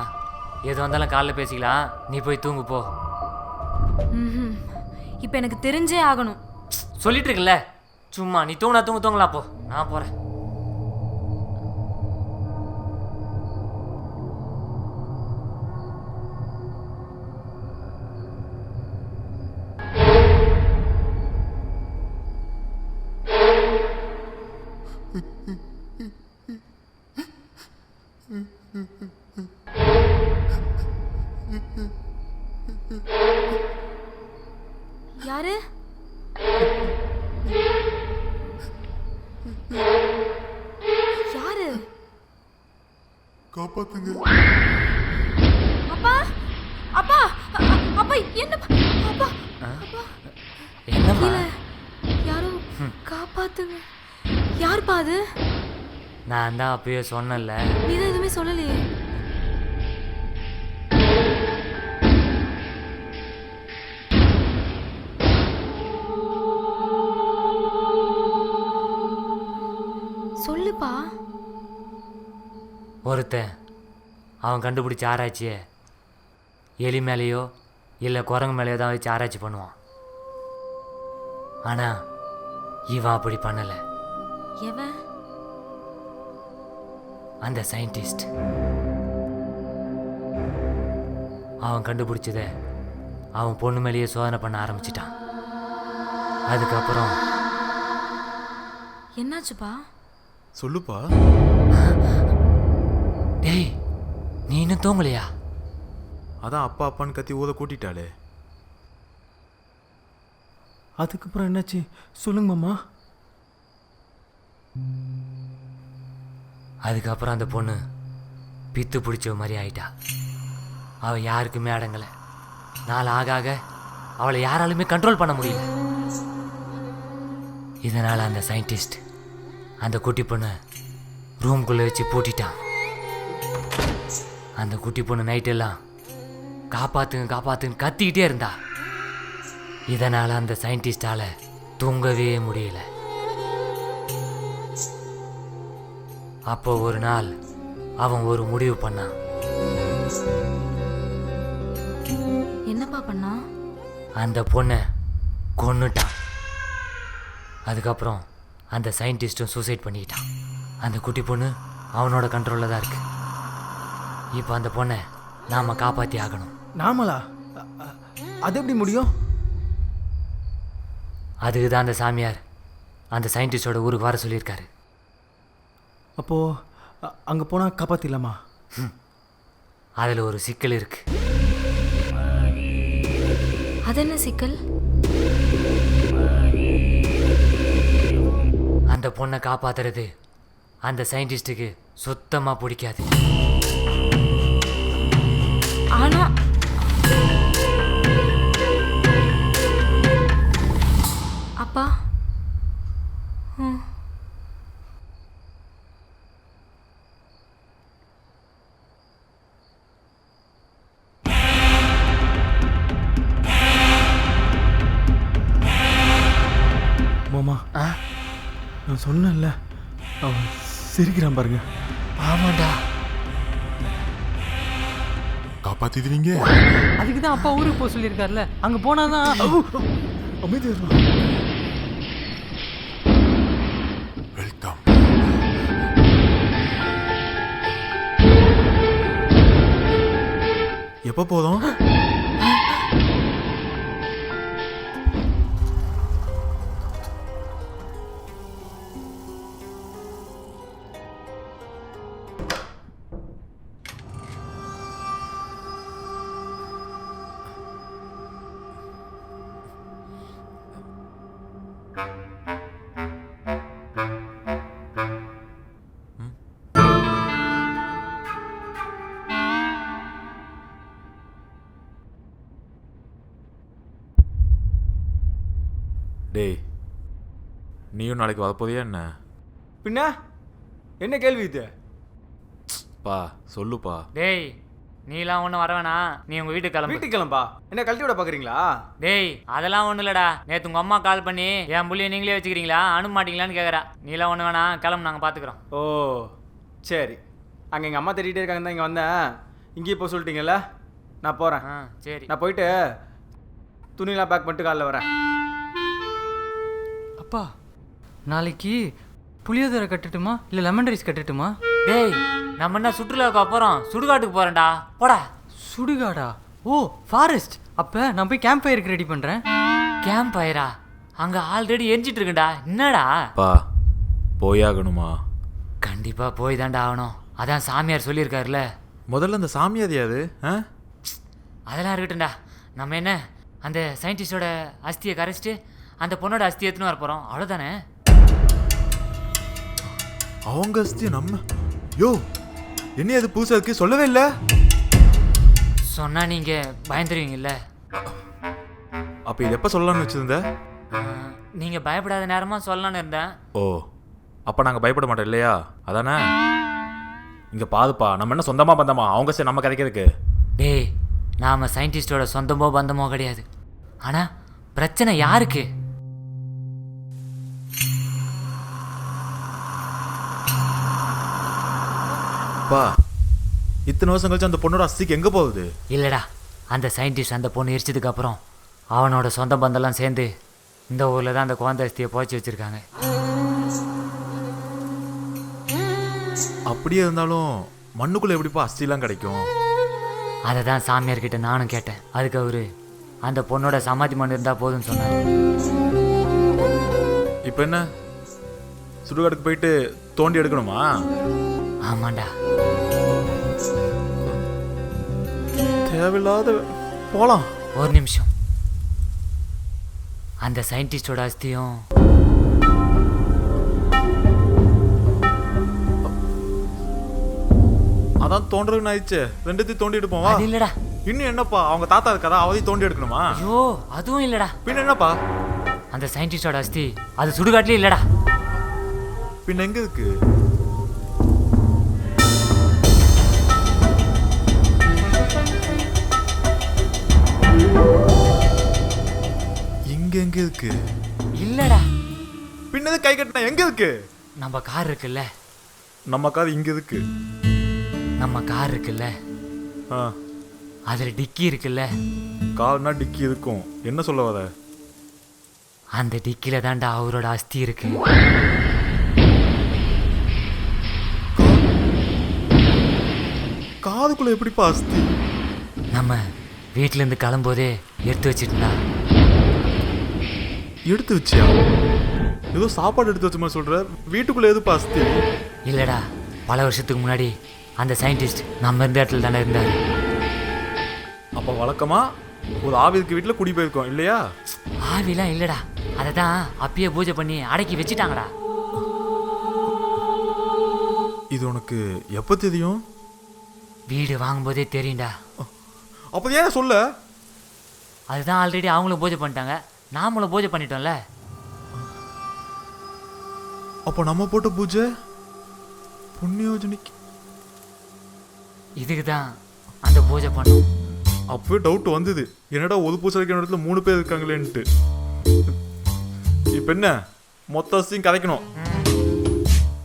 எது வந்தாலும் காலைல பேசிக்கலாம். நீ போய் தூங்கு போ. இப்போ எனக்கு தெரிஞ்சே ஆகணும். சொல்லிட்டு இருக்கல, சும்மா நீ தூங்கலாம் போ. நான் போகிறேன். யாரு? யாரு? காப்பாத்துங்க. அப்பா, அப்பா, அப்பா, என்ன? அப்பா, என்னம்மா? கீழே யாரோ காப்பாத்துங்க. யாருப்பா அது? நான் தான் அப்பயே சொன்னேன்ல. நீ தான் எதுவுமே சொல்லலையே. சொல்லுப்பா. ஒருத்தன் அவன் கண்டுபிடிச்ச ஆராய்ச்சியை எலி மேலேயோ இல்லை குரங்கு மேலேயோ தான் வச்சு ஆராய்ச்சி பண்ணுவான். ஆனால் இவன் அப்படி பண்ணலை. எவன்? அந்த சயின்டிஸ்ட். அவன் கண்டுபிடிச்சதை அவன் பொண்ணு மேலேயே சோதனை பண்ண ஆரம்பிச்சிட்டான். அதுக்கப்புறம் என்னாச்சுப்பா? சொல்லுப்பா. டேய், நீ இன்னும் தூங்கலையா? அதான் அப்பா அப்பான்னு கத்தி ஊத கூட்டிட்டாளே. அதுக்கப்புறம் என்னாச்சு சொல்லுங்க மாமா. அதுக்கப்புறம் அந்த பொண்ணு பித்து பிடிச்ச மாதிரி ஆயிட்டா. அவள் யாருக்குமே அடங்கலை. நாள் ஆக ஆக அவளை யாராலுமே கண்ட்ரோல் பண்ண முடியல. இதனால் அந்த சயின்டிஸ்ட் அந்த குட்டி பொண்ணை ரூம்குள்ளே வச்சு பூட்டிட்டான். அந்த குட்டி பொண்ணு நைட்டெல்லாம் காப்பாத்துன்னு கத்திக்கிட்டே இருந்தா. இதனால் அந்த சயின்டிஸ்டால் தூங்கவே முடியல. அப்போ ஒரு நாள் அவன் ஒரு முடிவு பண்ணான். என்னப்பா பண்ணா? அந்த பொண்ணை கொன்னுட்டான். அதுக்கப்புறம் அந்த சயின்டிஸ்ட்டும் சூசைட் பண்ணிக்கிட்டான். அந்த குட்டி பொண்ணு அவனோட கண்ட்ரோலில் தான் இருக்கு. இப்போ அந்த பொண்ணை நாம் காப்பாற்றி ஆகணும். நாமளா? அது எப்படி முடியும்? அதுக்கு தான் அந்த சாமியார் அந்த சயின்டிஸ்டோட ஊருக்கு வர சொல்லியிருக்காரு. அப்போது அங்கே போனால் காப்பாற்றிடலாமா? அதில் ஒரு சிக்கல் இருக்கு. அது என்ன சிக்கல்? அந்த பொண்ணை காப்பாத்துறது அந்த சயின்டிஸ்டுக்கு சுத்தமாக பிடிக்காது. ஆனா அப்பா, மாமா, நான் சொன்னேன்ல, அவன் சிரிக்கிறான் பாருங்க. ஆமாண்டா. காப்பாத்திடுவீங்க. அதுக்கு தான் அப்பா ஊருக்கு போக சொல்லியிருக்காருல்ல, அங்கே போனால் தான். அமைதி. வெல்கம். எப்போ போதும்? டேய் நீயும் நாளைக்கு வரப்போறியா என்ன? பின்ன என்ன கேள்வி இது? பா சொல்லுப்பா. டேய் நீலாம் ஒன்றும் வர வேணாம், நீ உங்கள் வீட்டுக்கு கிளம்பு. வீட்டுக்கு கிளம்பா? என்ன கழட்டி விட பார்க்குறீங்களா? டேய் அதெல்லாம் ஒன்றும் இல்லைடா, நேற்று உங்கள் அம்மா கால் பண்ணி என் புள்ளியை நீங்களே வச்சுக்கிறீங்களா அனுப்ப மாட்டீங்களான்னு கேட்குறா. நீலாம் ஒன்று வேணாம், கிளம்பு, நாங்கள் பார்த்துக்குறோம். ஓ சரி, அங்கே எங்கள் அம்மா தேடிட்டே இருக்காங்க தான் இங்கே வந்தேன். இங்கேயே போக சொல்லிட்டீங்கல்ல, நான் போகிறேன். ஆ சரி. நான் போயிட்டு துணியெல்லாம் பேக் பண்ணிட்டு காலைல வரேன். அப்பா நாளைக்கு புளியோதரை கட்டட்டுமா இல்லை லெமன் ரைஸ் கட்டட்டுமா? டேய் நம்ம என்ன சுற்றுலாவுக்கு அப்புறம் சுடுகாட்டுக்கு போகிறேன்டா, போடா. சுடுகாடா? ஓ ஃபாரஸ்ட். அப்போ நான் போய் கேம்ப் ஃபயருக்கு ரெடி பண்ணுறேன். கேம்ப் ஃபயரா? அங்கே ஆல்ரெடி எரிஞ்சிட்டு இருக்குண்டா. என்னடா? பா போயாகணுமா? கண்டிப்பாக போய் தாண்டா ஆகணும், அதான் சாமியார் சொல்லியிருக்காருல்ல. முதல்ல அந்த சாமியார் யாது? அதெல்லாம் இருக்கட்டும்டா. நம்ம என்ன அந்த சயின்டிஸ்டோட அஸ்தியை கரைச்சிட்டு அந்த பொண்ணோட அஸ்தி எடுத்துன்னு வர போகிறோம், அவ்வளோதானே? அவங்க அஸ்தி நம்ம? யோ என்ன அது புதுசாக இருக்கு, சொல்லவே இல்லை. சொன்னால் நீங்கள் பயந்துருவீங்கல்ல. அப்போ இது எப்போ சொல்லலாம்னு வச்சுருந்த? நீங்கள் பயப்படாத நேரமாக சொல்லலான்னு இருந்தேன். ஓ அப்போ நாங்கள் பயப்பட மாட்டோம் இல்லையா, அதானே? இங்கே பாதுப்பா, நம்ம என்ன சொந்தமாக பந்தமா அவங்க சரி நம்ம கதைக்கிறதுக்கு? டேய் நாம் சயின்டிஸ்டோட சொந்தமோ பந்தமோ கிடையாது, ஆனால் பிரச்சனை யாருக்கு? பா இத்தனை வருஷம் கழிச்சு அந்த பொண்ணோட அஸ்திக்கு எங்கே போகுது? இல்லைடா, அந்த சயின்டிஸ்ட் அந்த பொண்ணு எரிச்சதுக்கு அப்புறம் அவனோட சொந்த பந்தெல்லாம் சேர்ந்து இந்த ஊரில் தான் அந்த குழந்தை அஸ்தியை புதைச்சி வச்சுருக்காங்க. அப்படியே இருந்தாலும் மண்ணுக்குள்ளே எப்படிப்பா அஸ்திலாம் கிடைக்கும்? அதை தான் சாமியார்கிட்ட நானும் கேட்டேன். அதுக்கு அவரு அந்த பொண்ணோட சமாதி மண் இருந்தால் போதும்னு சொன்னார். இப்போ என்ன சுடுகாட்டுக்கு போயிட்டு தோண்டி எடுக்கணுமா? ஆமாண்டா. தேவையில்லாத போகலாம். ஒரு நிமிஷம், அந்த சயின்டிஸ்டோட அஸ்தியும் அதான் தோன்றதுன்னு ஆயிடுச்சு, ரெண்டுத்தையும் தோண்டி எடுப்போம் வா. அது இல்லடா. இன்னும் என்னப்பா அவங்க தாத்தா இருக்காரா, அவதையும் தோண்டி எடுக்கணுமா? ஐயோ அதுவும் இல்லடா. பின்ன என்னப்பா? அந்த சயின்டிஸ்டோட அஸ்தி அது சுடுகாட்டிலே இல்லடா. பின்ன எங்க இருக்கு? இங்க எங்க இருக்கு? இல்லடா. பின்னது கை கட்டினா எங்க இருக்கு? நம்ம கார் இருக்குல்ல, நம்ம கார் இங்க இருக்கு. நம்ம கார் இருக்குல்ல, ஆ அதில் டிக்கி இருக்குல்ல, கார்னா டிக்கி இருக்கும். என்ன சொல்ல வர? அந்த டிக்கில தாண்டா அவரோட அஸ்தி இருக்கு. காதுக்குள்ள எப்படிப்பா அஸ்தி? நம்ம வீட்டிலேருந்து கிளம்போதே எடுத்து வச்சுட்டா. எடுத்து வச்சியா? ஏதோ சாப்பாடு எடுத்து வச்ச மாதிரி சொல்ற, வீட்டுக்குள்ள எதுப்பா அஸ்தி? இல்லடா, பல வருஷத்துக்கு முன்னாடி அந்த சயின்டிஸ்ட் நம்ம இருந்த இடத்துல தானே இருந்தார். அப்ப வழக்கமா ஒரு ஆவிற்கு வீட்டுல குடி போயிருக்கோம் இல்லையா? ஆவிலாம் இல்லடா, அதை தான் அப்பயே பூஜை பண்ணி அடக்கி வச்சுட்டாங்கடா. இது உனக்கு எப்போ தெரியும்? வீடு வாங்கும்போதே தெரியும்டா. அப்போ ஏன் சொல்ல? அதுதான் ஆல்ரெடி அவங்களும் பூஜை பண்ணிட்டாங்க, நாமளும் பூஜை பண்ணிட்டோம்ல. அப்போ நம்ம போட்ட பூஜை புண்ணியோஜனிக்கு இதுக்கு தான் அந்த பூஜை பண்ணோம். அப்பவே டவுட் வந்தது, என்னடா ஒரு பூஜை வைக்கிற இடத்துல 3 பேர் இருக்காங்களேன்ட்டு. இப்போ என்ன மொத்த அஸ்தியும் கரைக்கணும்.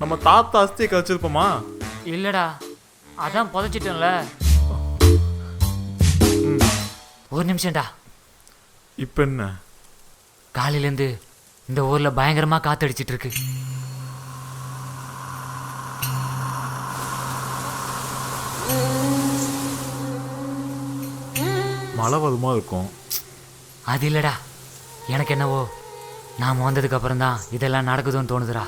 நம்ம தாத்தா அஸ்தியை கரைச்சிருப்போமா? இல்லடா, அதான் புதைச்சிட்டோம்ல. ஒரு நிமிஷம்டா. இப்போ என்ன? காலையிலேருந்து இந்த ஊரில் பயங்கரமாக காத்தடிச்சிட்டு இருக்கு. மழை வருமா இருக்கும்? அது இல்லடா, எனக்கு என்னவோ நாம் வந்ததுக்கு அப்புறம் தான் இதெல்லாம் நடக்குதுன்னு தோணுதுடா.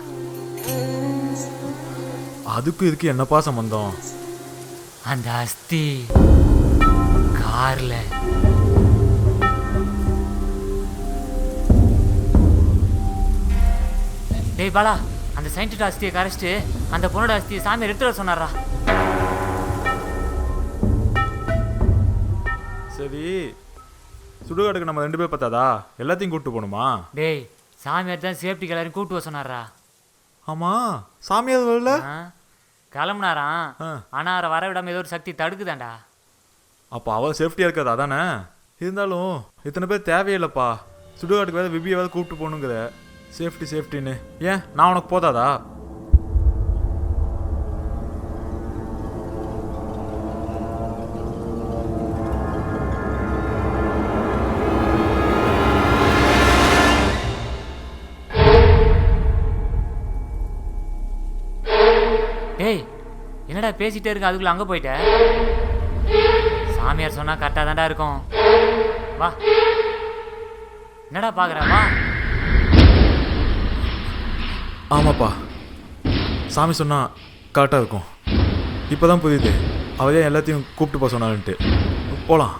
அதுக்கும் இதுக்கு என்னப்பா சம்பந்தம்? அந்த அஸ்தி கார்ல டேய் பாலா, அந்த சயின்டிஸ்ட் அஸ்தியை கரைச்சிட்டு அந்த பொண்ணோட அஸ்தியை சாமியார் எடுத்துட்டு வர சொன்னாரா. சரி, சுடுகாட்டுக்கு நம்ம 2 பேர் பார்த்தாதா? எல்லாத்தையும் கூப்பிட்டு போகணுமா? டேய், சாமியார் தான் சேஃப்டிக்கு எல்லாரையும் கூப்பிட்டு வர சொன்னாரா. ஆமாம், சாமியார் வரல. கிளம்புனாராம். ஆ. ஆனால் அவரை வர விடாமல் ஏதோ ஒரு சக்தி தடுக்குதாண்டா. அப்போ அவர் சேஃப்டியாக இருக்காது அதானே? இருந்தாலும் இத்தனை பேர் தேவையில்லைப்பா. சுடுகாட்டுக்கு வேறு விபியாவது கூப்பிட்டு போகணுங்கிற. சேஃப்டின்னு ஏன் நான் உனக்கு போதாதா? டேய், என்னடா பேசிட்டே இருக்க, அதுக்குள்ள அங்கே போயிட்ட? சாமியார் சொன்னா கரெக்டாக தான்டா இருக்கும். வா, என்னடா பார்க்குற, வா. ஆமாப்பா, சாமி சொன்னால் கரெக்டாக இருக்கும். இப்போ தான் புரியுது அவரே எல்லாத்தையும் கூப்பிட்டு போக சொன்னான்ட்டு. போகலாம்.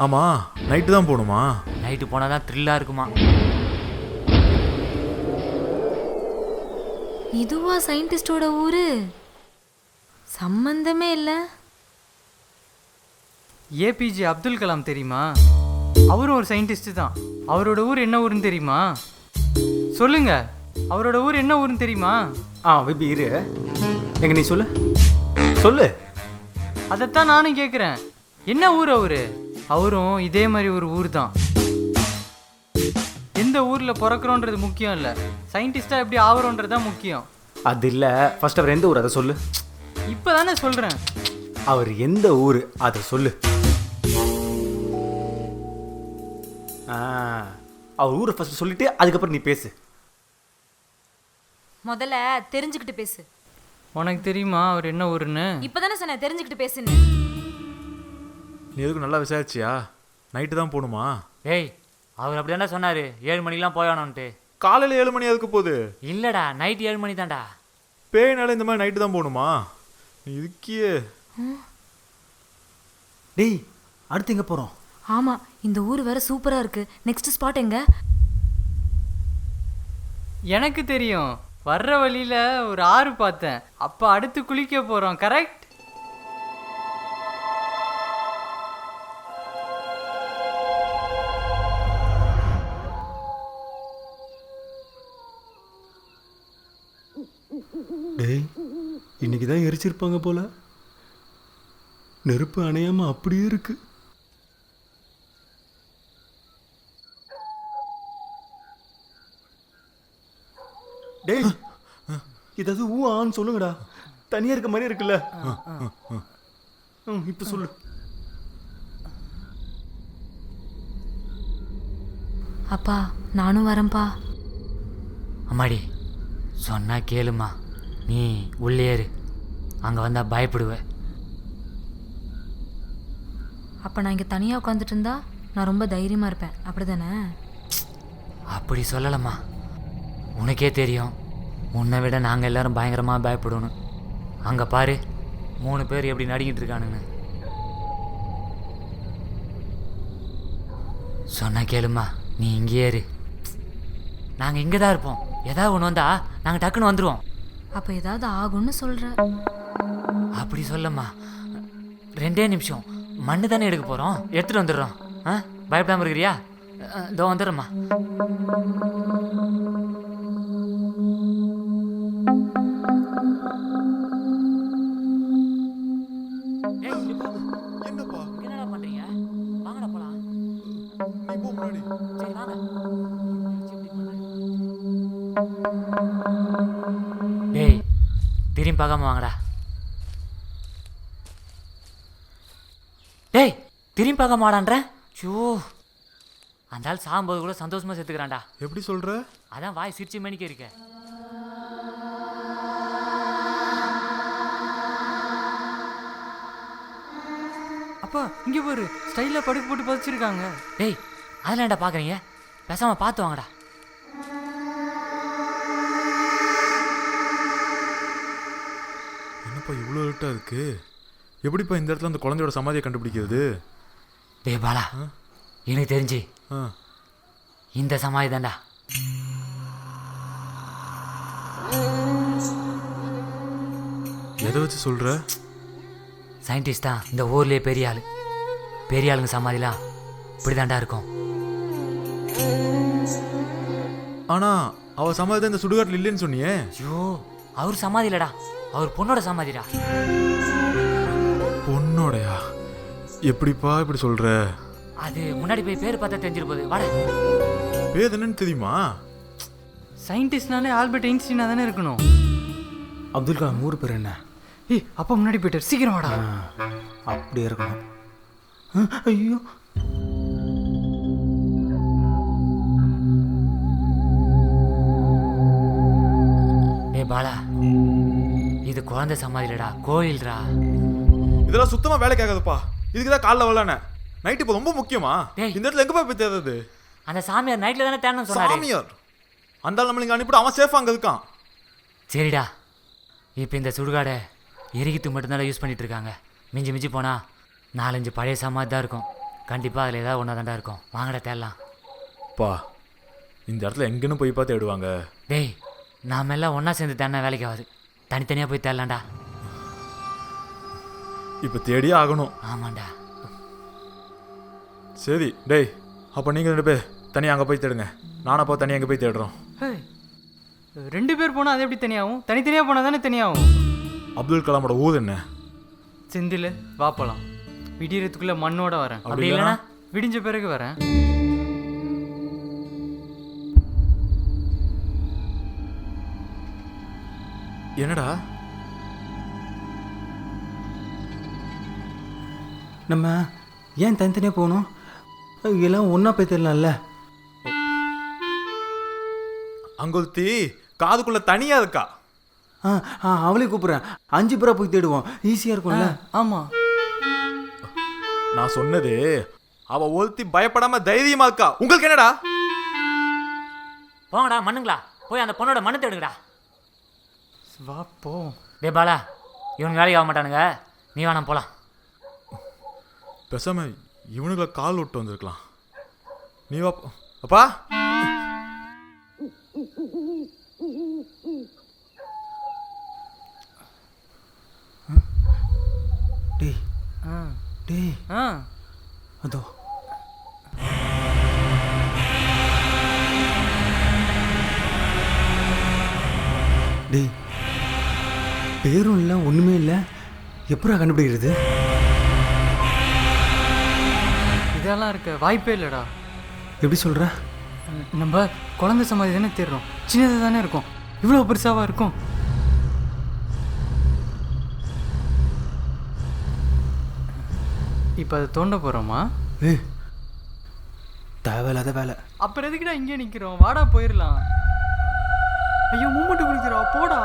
ஆமாம், நைட்டு தான் போகணுமா? நைட்டு போனால் தான் த்ரில்லாக இருக்குமா. இதுவா சயின்டிஸ்டோட ஊரு? சம்பந்தமே இல்லை. ஏபிஜே அப்துல் கலாம் தெரியுமா? அவரும் ஒரு சயின்டிஸ்ட் தான். அவரோட ஊர் என்ன ஊருன்னு தெரியுமா? சொல்லுங்க, அவரோட ஊர் என்ன ஊருன்னு தெரியுமா? விபி இரு, எங்க நீ சொல்லு சொல்லு. அதைத்தான் நானும் கேட்குறேன். என்ன ஊர் அவரு? அவரும் இதே மாதிரி ஒரு ஊர் தான். எந்த ஊரில் பிறக்கிறோன்றது முக்கியம் இல்லை, சயின்டிஸ்டாக எப்படி ஆகிறோன்றது தான் முக்கியம். அது இல்லை, ஃபர்ஸ்ட் அவர் எந்த ஊர் அதை சொல்லு. இப்போ தானே சொல்கிறேன். அவர் எந்த ஊர் அதை சொல்லு. அவர் ஊரை ஃபர்ஸ்ட் சொல்லிட்டு அதுக்கப்புறம் நீ பேசு. முதல்ல தெரிஞ்சுக்கிட்டு பேசு. உனக்கு தெரியுமா அவர் என்ன ஊருன்னு? இப்பதானே சொன்னேன் தெரிஞ்சுக்கிட்டு பேசுன்னு. நீ எதுக்கு நல்லா விசாரிச்சியா? நைட்டு தான் போகணுமா? டேய், அவர் அப்படி தானே சொன்னார், 7 மணிக்கெலாம் போயானோன்ட்டு. காலையில் 7 மணி அதுக்கு போகுது. இல்லைடா, நைட்டு 7 மணி தான்டா. பேய்னால இந்த மாதிரி நைட்டு தான் போகணுமா? நீ இதுக்கியே. டேய், அடுத்து எங்கே போகிறோம்? ஆமா, இந்த ஊர் வேற சூப்பரா இருக்கு. நெக்ஸ்ட் ஸ்பாட் எங்க? எனக்கு தெரியும். வர்ற வழியில் ஒரு ஆறு பார்த்தேன். அப்போ அடுத்து குளிக்க போகிறோம். கரெக்ட்? டேய், இன்னைக்கு தான் எரிச்சிருப்பாங்க போல. நெருப்பு அணையாம அப்படியே இருக்கு. டேய், ஏதாவது ஆன்னு சொல்லுங்கடா. தனியா இருக்க மாதிரி இருக்குல்ல. இப்ப சொல்லு. அப்பா, நானும் வரேன்ப்பா. அம்மாடி, சொன்னா கேளுமா. நீ உள்ளே ஏறு, அங்கே வந்தால் பயப்படுவ. அப்போ நான் இங்கே தனியாக உட்காந்துட்டு இருந்தா நான் ரொம்ப தைரியமாக இருப்பேன், அப்படி தானே? அப்படி சொல்லலம்மா. உனக்கே தெரியும், உன்னை விட நாங்கள் எல்லாரும் பயங்கரமாக பயப்படணும். அங்கே பாரு, 3 பேர் எப்படி நடிக்கிட்டு இருக்கானுன்னு. சொன்னா கேளுமா, நீ இங்கேயே இரு. நாங்கள் இங்கே தான் இருப்போம். ஏதாவது ஒன்று வந்தா நாங்கள் டக்குன்னு வந்துடுவோம். அப்போ ஏதாவது ஆகும்னு சொல்கிற? அப்படி சொல்லம்மா. 2 நிமிஷம், மண்ணு தானே எடுக்க போகிறோம், எடுத்துகிட்டு வந்துடுறோம். பயப்படாமல் இருக்கிறியா? இதோ வந்துடுறோம்மா. என்னப்பா என்னடா பண்ணுறீங்க? வாங்கடா போகலாம். நீ போ முன்னாடி. சரி வாங்க. டேய், திரும்பி பார்க்காம வாங்கடா. டேய், திரும்பி பார்க்க மாடான்றேன். ஷோ, அந்த ஆள் சாகும்போது கூட சந்தோஷமா செத்துக்கிறான்டா. எப்படி சொல்ற? அதான் வாய் சிரிச்சு மணிக்க இருக்க. அப்பா, இங்கே பாரு, ஸ்டைலாக படுக்க போட்டு பதிச்சிருக்காங்க. டேய், அதெல்லாம் ஏன்டா பார்க்குறீங்க? பேசாமல் பார்த்து வாங்கடா. என்னப்பா இவ்வளோ இருட்டாக இருக்கு? எப்படிப்பா இந்த இடத்துல அந்த குழந்தையோட சமாதியை கண்டுபிடிக்கிறது? டேய் பாலா, எனக்கு தெரிஞ்சு ஆ இந்த சமாதி தான்டா. எதை வச்சு சொல்ற? சயின்டிஸ்ட் தான் இந்த ஊர்லேயே பெரிய ஆள். பெரிய ஆளுங்க சமாதிலாம் இப்படி தாண்டா இருக்கும். ஆனா அவ சமாதி இந்த சுடுகாட்டில் இல்லைன்னு சொன்னியே. ஐயோ, அவர் சமாதி இல்லடா, அவர் பொண்ணோட சமாதிடா. பொண்ணோடையா? எப்படிப்பா இப்படி சொல்ற? அது முன்னாடி போய் பேர் பார்த்தா தெரிஞ்சிரு போகுது. வாடா. பேர் என்னன்னு தெரியுமா? சயின்டிஸ்ட்னாலே ஆல்பர்ட் ஐன்ஸ்டீனா தானே இருக்கணும். அப்துல் கலாம் ஊர் பேர் என்ன? ஏய், அப்பா முன்னாடி போயிட்டார், சீக்கிரம் வாடா. அப்படியே இருக்கணும். ஐயோ, டேய் பாலா, இது குழந்தை சமாதிலடா, கோயில்டா. இதெல்லாம் சுத்தமா வேலைக்கு ஆகாதுப்பா. இதுக்குதான் காலைல வரலானே. நைட்டு இப்போ ரொம்ப முக்கியமா? டேய். இந்த இடத்துல எங்க போய் தேடுறது? அந்த சாமியார் நைட்ல தானே தேடணும்னு சொன்னாரு. சாமியார் அந்த ஆள் நம்மள இங்க அனுப்பிட்டு அவன் சேஃபா அங்க இருக்கான். சரிடா, இப்போ இந்த சுடுகாடை எரிக்கித்து மட்டும்தான் யூஸ் பண்ணிட்டு இருக்காங்க. மிஞ்சி மிஞ்சி போனா 4-5 பழைய சமாதி தான் இருக்கும். கண்டிப்பாக அதில் ஏதாவது ஒன்றா தாண்டா இருக்கும். வாங்கடா தேடலாம். பா, இந்த இடத்துல எங்கன்னு போய் பார்த்து தேடுவாங்க. டேய், நாம எல்லாம் ஒன்றா சேர்ந்து தேடினா வேலைக்கு ஆகாது. தனித்தனியாக போய் தேடலாம்டா. இப்போ தேடியே ஆகணும். ஆமாண்டா. சரி டேய், அப்போ நீங்கள் 2 பேர் தனியாக அங்கே போய் தேடுங்க. நானும் அப்போ தனியாக அங்கே போய் தேடுறோம். ஏய், 2 பேர் போனால் அது எப்படி தனியாகும்? தனித்தனியாக போனால் தானே தனியாகும். அப்துல் கலாமோட ஊர் என்ன? செந்தில், வா போலாம். விடியறதுக்குள்ளே மண்ணோட வரேன். அப்படி இல்லைனா விடிஞ்ச பிறகு வரேன். என்னடா? நம்ம ஏன் தனித்தனியாக போகணும்? எல்லாம் ஒன்றா போய் தெரியலாம்ல. அங்கொருத்தி காதுக்குள்ள தனியா இருக்கா. அவளையும் கூப்பிட்றேன். 5 பேராக போய் தேடுவோம், ஈஸியாக இருக்கும்ல. ஆமாம், நான் சொன்னது அவ ஒருத்தி பயப்படாம தைரியமா இருக்கா. உங்களுக்கு என்னடா? போங்கடா மண்ணுங்களா, போய் அந்த பொண்ணோட மண்ணு தேடுங்கடா. வா போ. டே பாலா, இவனுக்கு வேலைக்கு ஆக மாட்டானுங்க. நீ வேணாம் போகலாம். பேசாம இவனுங்களை கால் விட்டு வந்திருக்கலாம். நீ வா. அப்பா, டேய் ஆ டேய், ஆ அதோ டேய், பேரும் இல்லை, ஒன்றுமே இல்லை. எப்படா கண்டுபிடிக்கிறது? இதெல்லாம் இருக்க வாய்ப்பே இல்லைடா. எப்படி சொல்கிற? நம்ம குழந்தை சமாதி தானே தேடுறோம். சின்னதாக தானே இருக்கும். இவ்வளோ பெருசாவா இருக்கும்? இப்போ அதை தோண்ட போகிறோமா? ஏய், தேவையில்லாத வேலை. அப்புறம் எதுக்குடா இங்கே நிற்கிறோம்? வாடா போயிடலாம். ஐயோ, மூமெண்ட் கொடுக்குறா, போடா.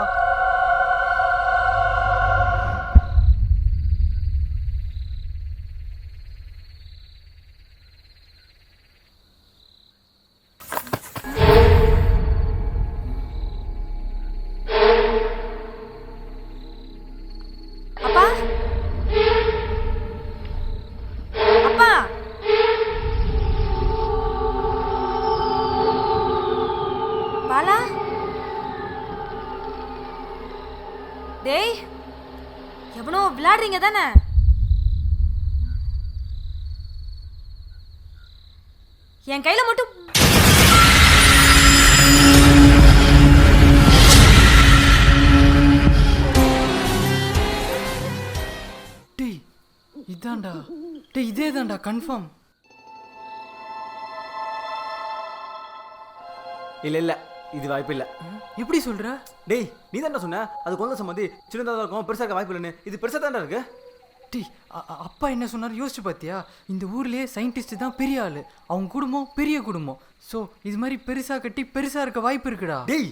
அப்பா, அப்பா, பாலா, டேய், எவனோ விளையாடுறீங்க தானே? என் கையில மட்டும் டேய், இதான்டா. டேய், இதே தான்டா, கன்ஃபார்ம். இல்லை இல்லை, இது வாய்ப்பு இல்லை. எப்படி சொல்கிற? டேய், நீ தான்டா சொன்ன அது குழந்தை சம்மதி சின்னதாக தான் இருக்கும், பெருசாக இருக்க வாய்ப்பு இல்லைன்னு. இது பெருசாக தான்டா இருக்கு. டேய், அப்பா என்ன சொன்னார் யோசிச்சு பார்த்தியா? இந்த ஊர்லேயே சயின்டிஸ்ட் தான் பெரிய ஆள். அவங்க குடும்பம் பெரிய குடும்பம். ஸோ இது மாதிரி பெருசாக கட்டி பெருசாக இருக்க வாய்ப்பு இருக்குடா. டேய்,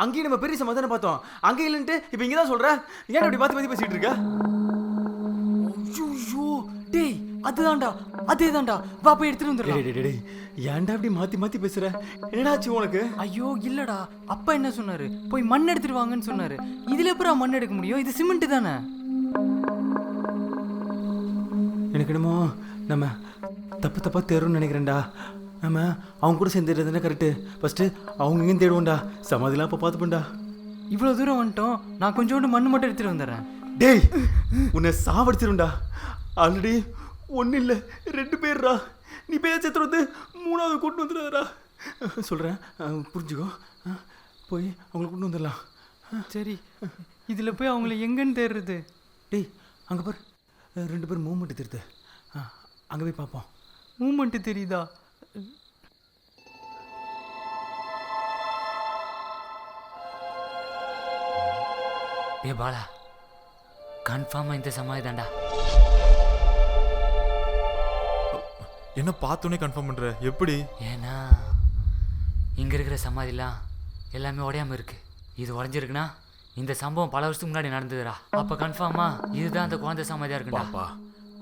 அங்கேயும் நம்ம பெரிய சம்மதி தானே பார்த்தோம். அங்கே இல்லைன்ட்டு இப்போ இங்கே தான் சொல்கிற. ஏன் அப்படி பார்த்து பேசிகிட்டு இருக்க? ஐயோ, டேய், அதுதான்டா, அதே தான்டா. வா போய் எடுத்துட்டு வந்துடலாம். டேய் டேய், ஏன்டா அப்படி மாற்றி மாற்றி பேசுகிற? என்னடாச்சு உனக்கு? ஐயோ இல்லடா, அப்பா என்ன சொன்னாரு? போய் மண் எடுத்துட்டு வாங்கன்னு சொன்னாரு. இதுல எப்பறம் மண் எடுக்க முடியும்? இது சிமெண்ட் தானே. எனக்கு என்னமோ நம்ம தப்பு தப்பாக தேடும்னு நினைக்கிறேன்டா. நம்ம அவங்க கூட சேர்ந்து தானே கரெக்டு. ஃபஸ்ட்டு அவங்க எங்கேயும் தேடுவோம்டா. சமாதிலாம் இப்போ பார்த்துப்போண்டா. இவ்வளோ தூரம் வந்துட்டோம். நான் கொஞ்சோண்டு மண் மட்டும் எடுத்துட்டு வந்துடுறேன். டேய் உன்னை சாவடிச்சிருண்டா. ஆல்ரெடி ஒன்றும் இல்லை 2 பேர்ரா. நீ பேச்சத்தை வந்து 3ஆவது கூட்டு வந்துடுறா. சொல்கிறேன், புரிஞ்சுக்கோ. போய் அவங்களை கூட்டு வந்துடலாம். சரி, இதில் போய் அவங்கள எங்கன்னு தேடுறது? டேய் அங்கே பாரு, 2 பேர் மூவ்மெண்ட் தெரியுது. அங்கே போய் பார்ப்போம். மூமெண்ட்டு தெரியுதா? டே பாலா, கன்ஃபார்மாக இந்த சமாதி தான்டா. என்ன பார்த்தோன்னே கன்ஃபார்ம் பண்ற? எப்படி? ஏன்னா இங்கே இருக்கிற சமாதிலாம் எல்லாமே உடையாம இருக்கு. இது உடஞ்சிருக்குன்னா இந்த சம்பவம் பல வருஷத்துக்கு முன்னாடி நடந்ததுடா. அப்போ கன்ஃபார்மாக இதுதான் அந்த குழந்தை சமாதியாக இருக்குடா. பாப்பா,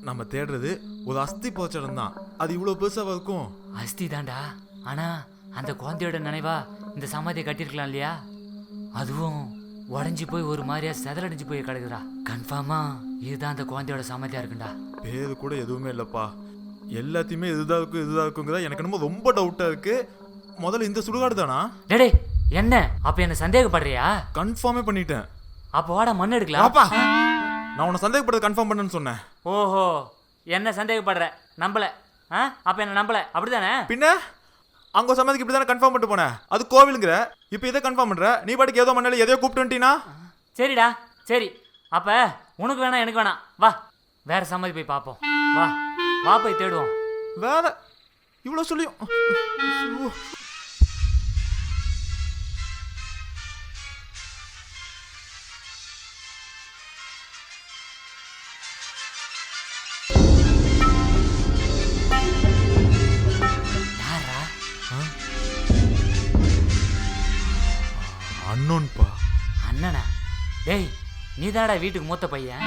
நம்ம தேடுறது ஒரு அஸ்தி போச்சடம் தான். அது இவ்வளோ பெருசாக இருக்கும். அஸ்தி தான்டா. ஆனால் அந்த குழந்தையோட நினைவா இந்த சமாதியை கட்டியிருக்கலாம் இல்லையா? அதுவும் உடஞ்சி போய் ஒரு மாதிரியா செதறடைஞ்சு போய் கிடக்குதுடா. கன்ஃபார்மாக இதுதான் அந்த குழந்தையோட சமாதியாக இருக்குண்டா. பேரு கூட எதுவுமே இல்லைப்பா. எல்லாத்தையுமே இதுதான் இருக்குங்கிறதா எனக்கு என்னமோ ரொம்ப டவுட்டாக இருக்கு. முதல்ல இந்த சுடுகாடு தானா? டேடே என்ன அப்போ என்ன சந்தேகப்படுறியா? கன்ஃபார்மே பண்ணிட்டேன். அப்போ வாடா மண் எடுக்கலாம். அப்பா, நான் உன்னை சந்தேகப்படுறது கன்ஃபார்ம் பண்ணேன்னு சொன்னேன். ஓஹோ, என்ன சந்தேகப்படுற? நம்பல? அப்போ என்ன நம்பல அப்படிதானே? பின்ன அங்கே சமாதிக்கு இப்படி தானே கன்ஃபார்ம் பண்ணிட்டு போனேன். அது கோவிலுங்கிற, இப்போ இதை கன்ஃபார்ம் பண்ணுற. நீ பாட்டுக்கு ஏதோ மண்ணால எதையோ கூப்பிட்டு வந்துட்டீனா? சரிடா சரி, அப்போ உனக்கு வேணாம் எனக்கு வேணாம், வா வேற சமாதி போய் பார்ப்போம். வா வா போய் தேடுவோம். வேற இவ்வளோ சொல்லியும் யாரா? அண்ணோன்பா. அண்ணனா? டேய் நீ தாடா வீட்டுக்கு மூத்த பையன்.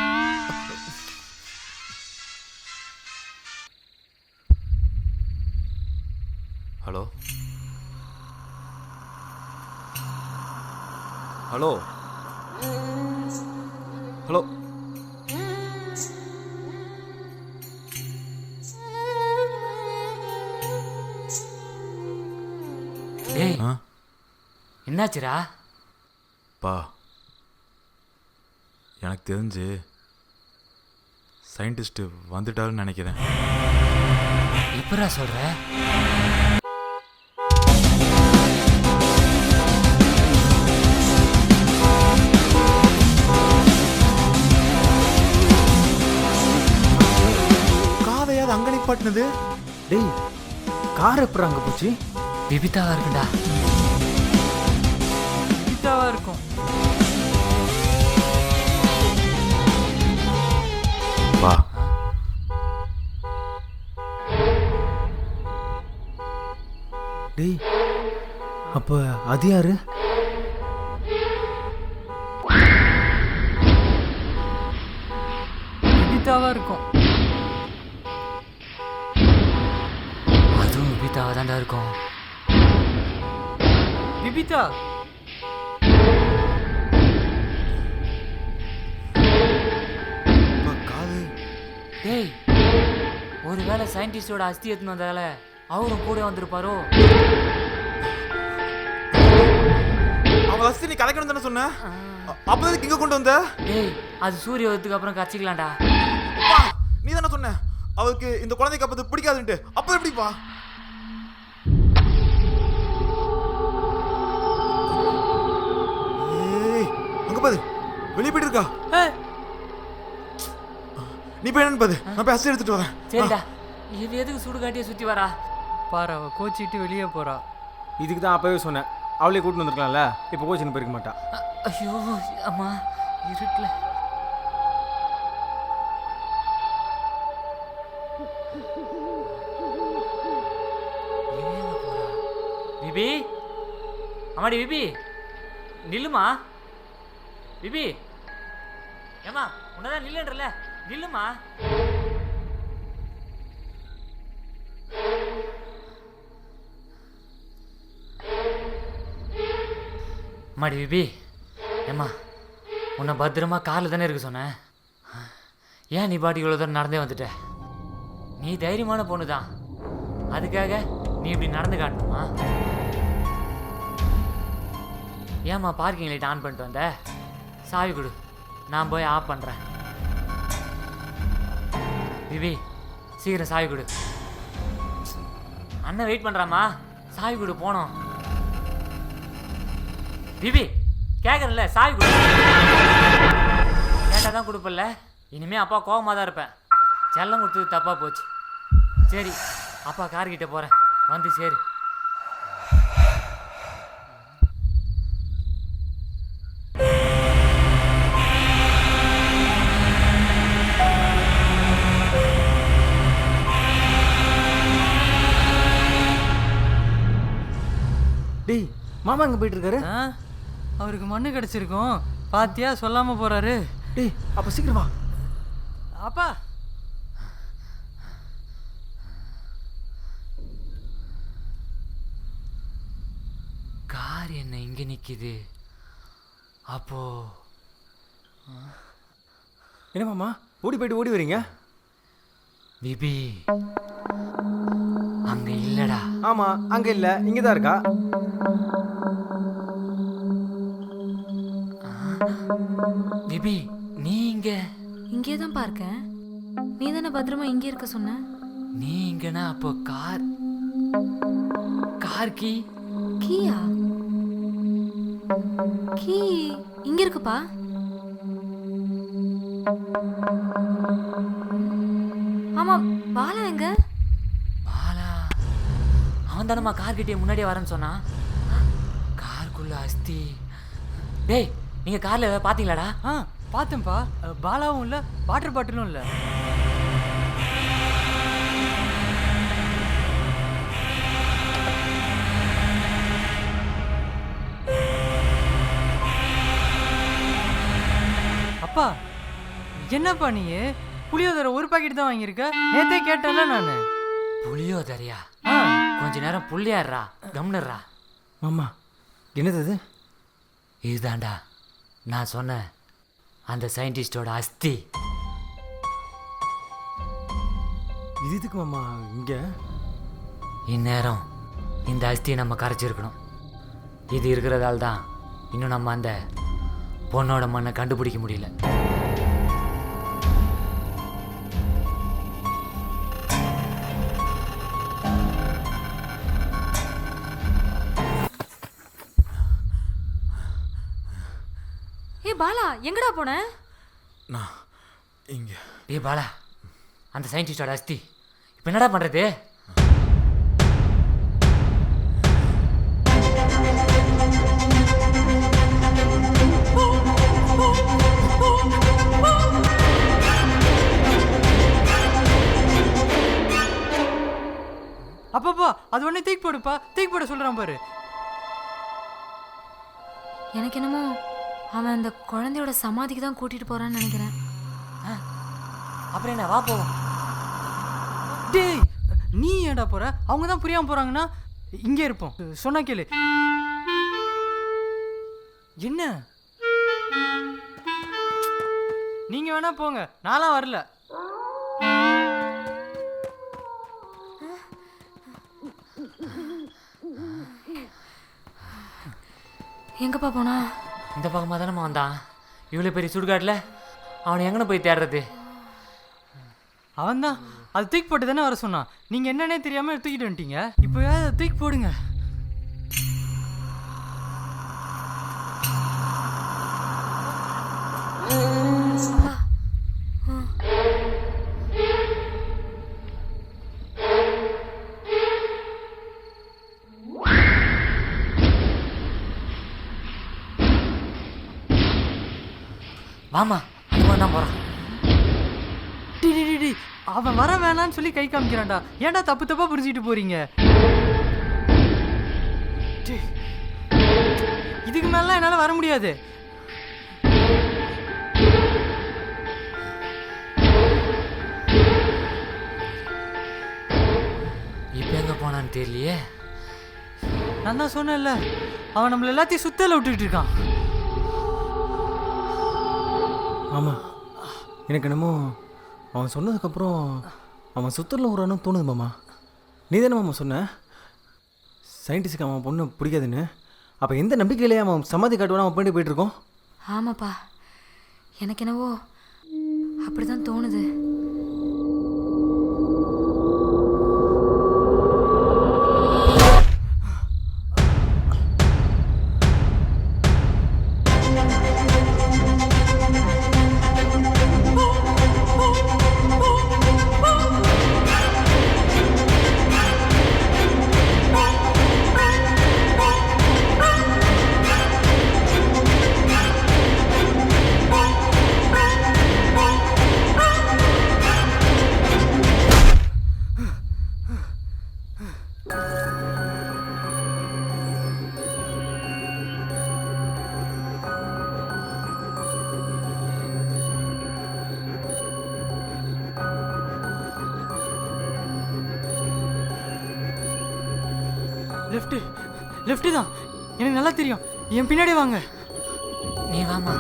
Hello hello hello. டேய் என்னாச்சுடா? பா, எனக்கு தெரிஞ்சு சயின்டிஸ்ட் வந்துட்டாருன்னு நினைக்கிறேன். எப்படா சொல்ற? காதையாவது அங்கே நிப்பாட்டினது? டேய் கார் எப்படி அங்கே போச்சு? விபிதாவா இருக்குண்டா. விபிதாவாக இருக்கும். பா, டேய் அப்போ அது யாரு? விபிதாவாக இருக்கும். அதுவும் விபிதாவா தான்டா இருக்கும். விபிதா, காது. டேய் ஒருவேளை சயின்டிஸ்டோட அஸ்தி எடுத்துன்னு வந்ததால அவரும் கூட வந்திருப்பாரோ? அவன் அஸ்தி நீ கதைக்கணும் தானே சொன்ன. அப்பதான் இங்க கொண்டு வந்த? டேய் அது சூரிய உதயத்துக்கு அப்புறம் கரைச்சிக்கலாம்டா. நீ தானே சொன்ன அவருக்கு இந்த குழந்தைக்கு அப்பது பிடிக்காதுன்ட்டு. அப்ப எப்படிப்பா? அங்க பாரு, வெளியே போயிட்டு இருக்கா. நீ போய் என்னன்னு பாரு, நான் போய் அஸ்தி எடுத்துட்டு வரேன். சரிடா, இது எதுக்கு சுடுகாட்டியை சுத்தி வரா? பாரு அவ கோச்சிட்டு வெளியே போறா. இதுக்கு தான் அப்பவே சொன்னேன், அவளே கூட்டின்னு வந்திருக்கலாம்ல. இப்போ கோச்சின்னு போயிருக்க மாட்டா. ஐயோ அம்மா இருட்டுல. பிபி, அம்மாடி பிபி நில்லுமா. பிபி ஏமா உன்னதான் நில்லுன்றல, நில்லுமா. அம்மாடி பிபி, ஏம்மா உன்னை பத்திரமா காரில் தானே இருக்க சொன்னேன். ஏன் நீ பாட்டி இவ்வளோ தூரம் நடந்தே வந்துட்ட? நீ தைரியமான பொண்ணு தான், அதுக்காக நீ இப்படி நடந்து காட்டணுமா? ஏம்மா பார்க்கிங் லைட் ஆன் பண்ணிட்டு வந்த? சாவி கொடு, நான் போய் ஆஃப் பண்ணுறேன். பிபி சீக்கிரம் சாவி கொடு. அண்ணன் வெயிட் பண்ணுறாம்மா, சாவி கொடு போனோம். பிபி கேட்குறேன்ல, சாவி கொடு. கேட்டால் தான் கொடுப்பல. இனிமேல் அப்பா கோவமாக தான் இருப்பேன். செல்லம் கொடுத்தது தப்பாக போச்சு. சரி அப்பா கார்கிட்ட போகிறேன், வந்து சரி. டேய் மாமா எங்கே போயிட்டு இருக்காரு? அவருக்கு மண்ணு கிடச்சிருக்கும், பாத்தியா சொல்லாமல் போகிறாரு. டேய் அப்போ சீக்கிரம் வா. அப்பா கார் என்ன இங்கே நிற்கிது? அப்போ என்ன மாமா ஓடி போயிட்டு ஓடி வரீங்க? பிபி அங்கே இல்லைடா. ஆமாம் அங்கே இல்லை, இங்கே தான் இருக்கா. பிபி நீ இங்கே? இங்கே தான் பார்க்கேன். நீ தானே பத்திரமா இங்கே இருக்க சொன்ன. நீ இங்கனா அப்போ கார் கீ? கீயா? கீ இங்க இருக்குப்பா. ஆமா, பாலா எங்க? பாலா அவன் தானம்மா கார் கிட்டே முன்னாடியே வரேன்னு சொன்னான். காருக்குள்ள அஸ்தி. டேய் நீங்கள் காரில் ஏதாவது பார்த்தீங்களாடா? பார்த்தேன்ப்பா. பாலாவும் இல்லை, வாட்டர் பாட்டிலும் இல்லை. அப்பா என்னப்பா நீ புளியோதரை ஒரு பாக்கெட் தான் வாங்கியிருக்க? நேத்தே கேட்டேன்ல நான். புளியோதரையா? கொஞ்ச நேரம் புள்ளியாடுறா, கம்னர்றா. மாமா என்னது அது? இதுதான்டா நான் சொன்னேன், அந்த சயின்டிஸ்டோட அஸ்தி. இது எதுக்கு மாமா இங்கே? இந்நேரம் இந்த அஸ்தியை நம்ம கரைச்சிருக்கணும். இது இருக்கிறதால தான் இன்னும் நம்ம அந்த பொண்ணோட மண்ணை கண்டுபிடிக்க முடியல. ஏ பாலா, எங்கடா போன? நான் இங்கே. டேய் பாலா, அந்த சயின்டிஸ்டோட அஸ்தி இப்போ என்னடா பண்ணுறது? அப்பப்பா அது ஒன்று தூக்கி போடுப்பா, தூக்கி போட சொல்கிறான் பாரு. எனக்கு என்னமோ அவன் அந்த குழந்தையோட சமாதிக்கு தான் கூட்டிட்டு போறான்னு நினைக்கிறேன். அப்புறம் என்ன, வா போவோம். டேய் நீ ஏன்டா போற? அவங்க தான் புரியாம போறாங்கன்னா இங்கே இருப்போம். சொன்னா கேளு. என்ன நீங்க வேணா போங்க, நான்லாம் வரல. எங்கப்பா போனா? இந்த பக்கமாக தானே வந்தான். இவ்வளோ பெரிய சுடுகாட்டில் அவனை எங்கன்னு போய் தேடுறது? அவன் தான் அது தூக்கி போட்டு தானே வர சொன்னான். நீங்க என்னன்னே தெரியாம தூக்கிட்டு வந்துட்டீங்க. இப்போ அதை தூக்கி போடுங்க. வாமா, அந்த தான் போகிறான். டி அவன் வர வேணான்னு சொல்லி கை காமிக்கிறான்டா. ஏன்டா தப்பு தப்பா புரிஞ்சுட்டு போறீங்க? இதுக்கு மேலாம் என்னால வர முடியாது. இப்போ எங்கே போனான்னு தெரியலையே. நான் தான் சொன்னேன்ல, அவன் நம்மள எல்லாத்தையும் சுத்தல விட்டுக்கிட்டு இருக்கான். ஆமாம் எனக்கு என்னமோ அவன் சொன்னதுக்கப்புறம் அவன் சுத்தரில் விட்றான்னு தோணுது மாமா. நீ தானே மாமா சொன்ன சயின்டிஸ்டுக்கு அவன் பொண்ணு பிடிக்காதுன்னு? அப்போ எந்த நம்பிக்கையிலே அவன் சமாதி காட்டுவான அவன் பண்ணி போயிட்டுருக்கோம்? ஆமாப்பா, எனக்கு என்னவோ அப்படிதான் தோணுது. லெஃப்ட் தான், எனக்கு நல்லா தெரியும். என் பின்னாடி வாங்க. நீ வாமா.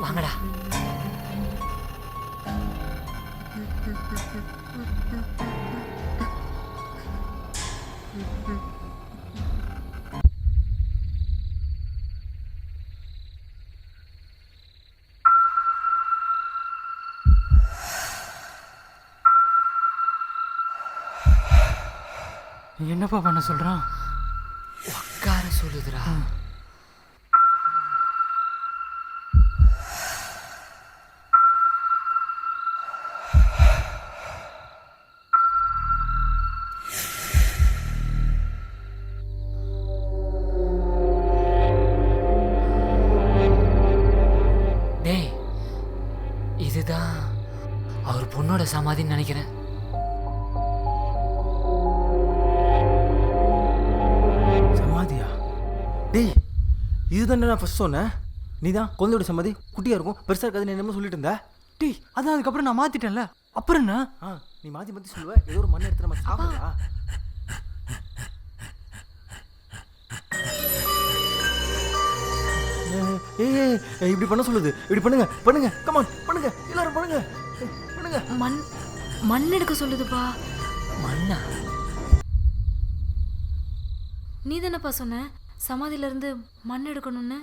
வாங்கடா. என்னப்பா பண்ண சொல்றான்? உட்கார சொல்லுதுடா. டேய், இதுதான் அவர் பொண்ணோட சமாதின்னு நினைக்கிறேன். டேய், இதுதான் நான் ஃபர்ஸ்ட் சொன்னேன். நீ தான் குழந்தையோட சம்மதி குட்டியாக இருக்கும், பெருசாக இருக்காதுன்னு என்னமோ சொல்லிட்டு இருந்த. டேய், அதான் அதுக்கப்புறம் நான் மாற்றிட்டேன்ல, அப்புறம் என்ன? நீ மாற்றி சொல்லுவ. ஏதோ ஒரு மண் எடுத்து நம்ம சாப்பிடா. ஏய், இப்படி பண்ண சொல்லுது. இப்படி பண்ணுங்க கமான், பண்ணுங்க எல்லாரும் பண்ணுங்க. மண் எடுக்க சொல்லுதுப்பா. மண்ணா? நீ தானப்பா சொன்ன சமாதியில இருந்து மண் எடுக்கணும்னு.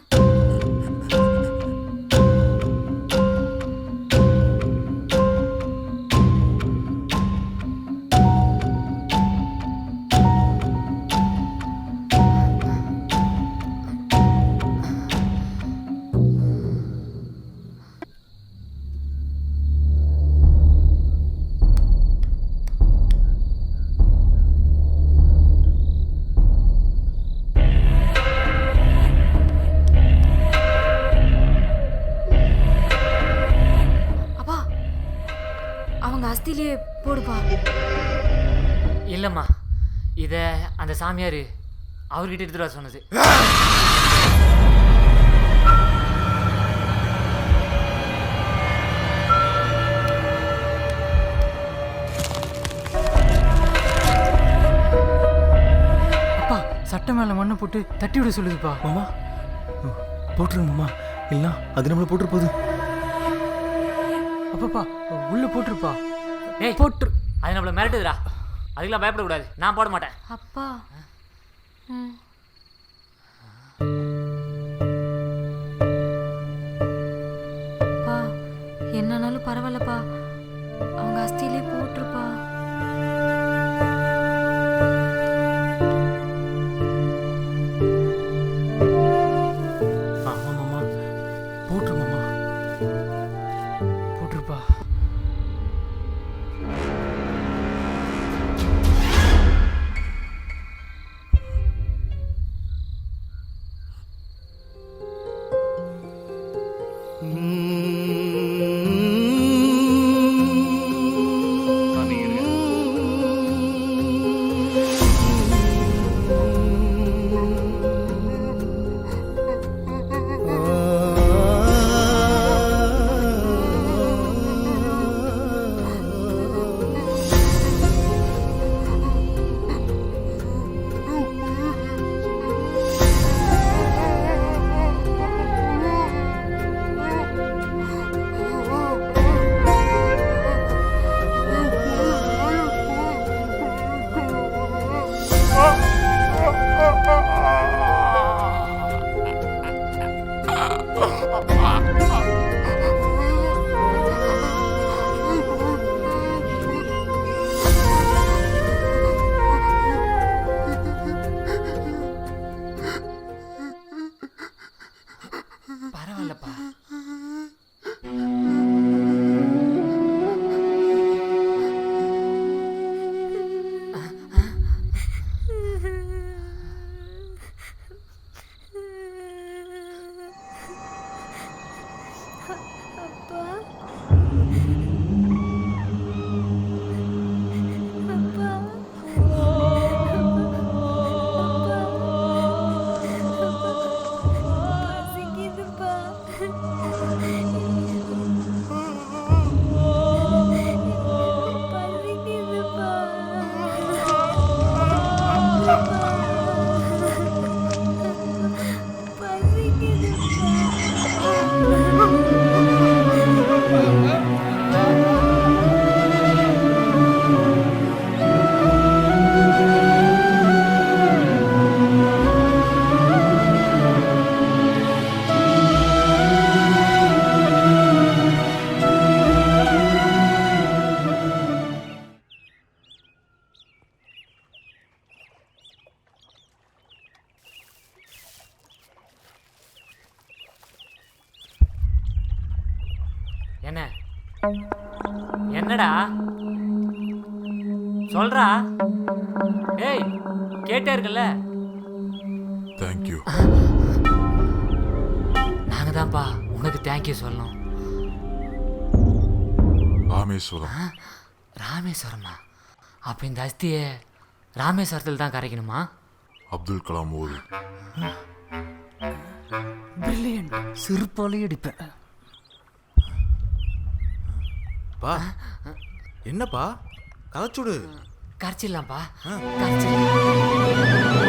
அஸ்திலே போடுப்பா. இல்லைம்மா, இதை அந்த சாமியார் அவர்கிட்ட எடுத்துட்டு வர சொன்னது. அப்பா, சட்டை மேலே மண்ணை போட்டு தட்டி விட சொல்லுதுப்பா. மாமா போட்டுருங்க மாமா, இல்லைன்னா அது நம்மளை போட்டுரு போகுது. அப்பப்பா, உள்ள போட்டுருப்பா. ஏய், போட்டுரு. அது நம்மள மிரட்டுதுடா. அதுக்கெல்லாம் பயப்படக்கூடாது. நான் போட மாட்டேன். அப்பா, அப்பா என்னன்னாலும் பரவாயில்லப்பா, அவங்க அஸ்தியிலே போட்டுருப்பா. ஆமா மாமா, போட்டுரு மாமா, போட்டுருப்பா. என்னடா சொல்றா? ஏய் கேட்டே இருக்கல. தேங்க்யூ. நாங்க தான்ப்பா உனக்கு தேங்க்யூ சொல்லணும். ராமேஸ்வரம். ராமேஸ்வரமா? அப்போ இந்த அஸ்தியை ராமேஸ்வரத்தில் தான் கரைக்கணுமா? அப்துல் கலாம் ஊர். பிரில்லியன்ட். சிறுப்பாலே அடிப்பேன். பா என்னப்பா கலச்சுடு கரைச்சிடலாம்ப்பா, கரைச்சிடலாம்.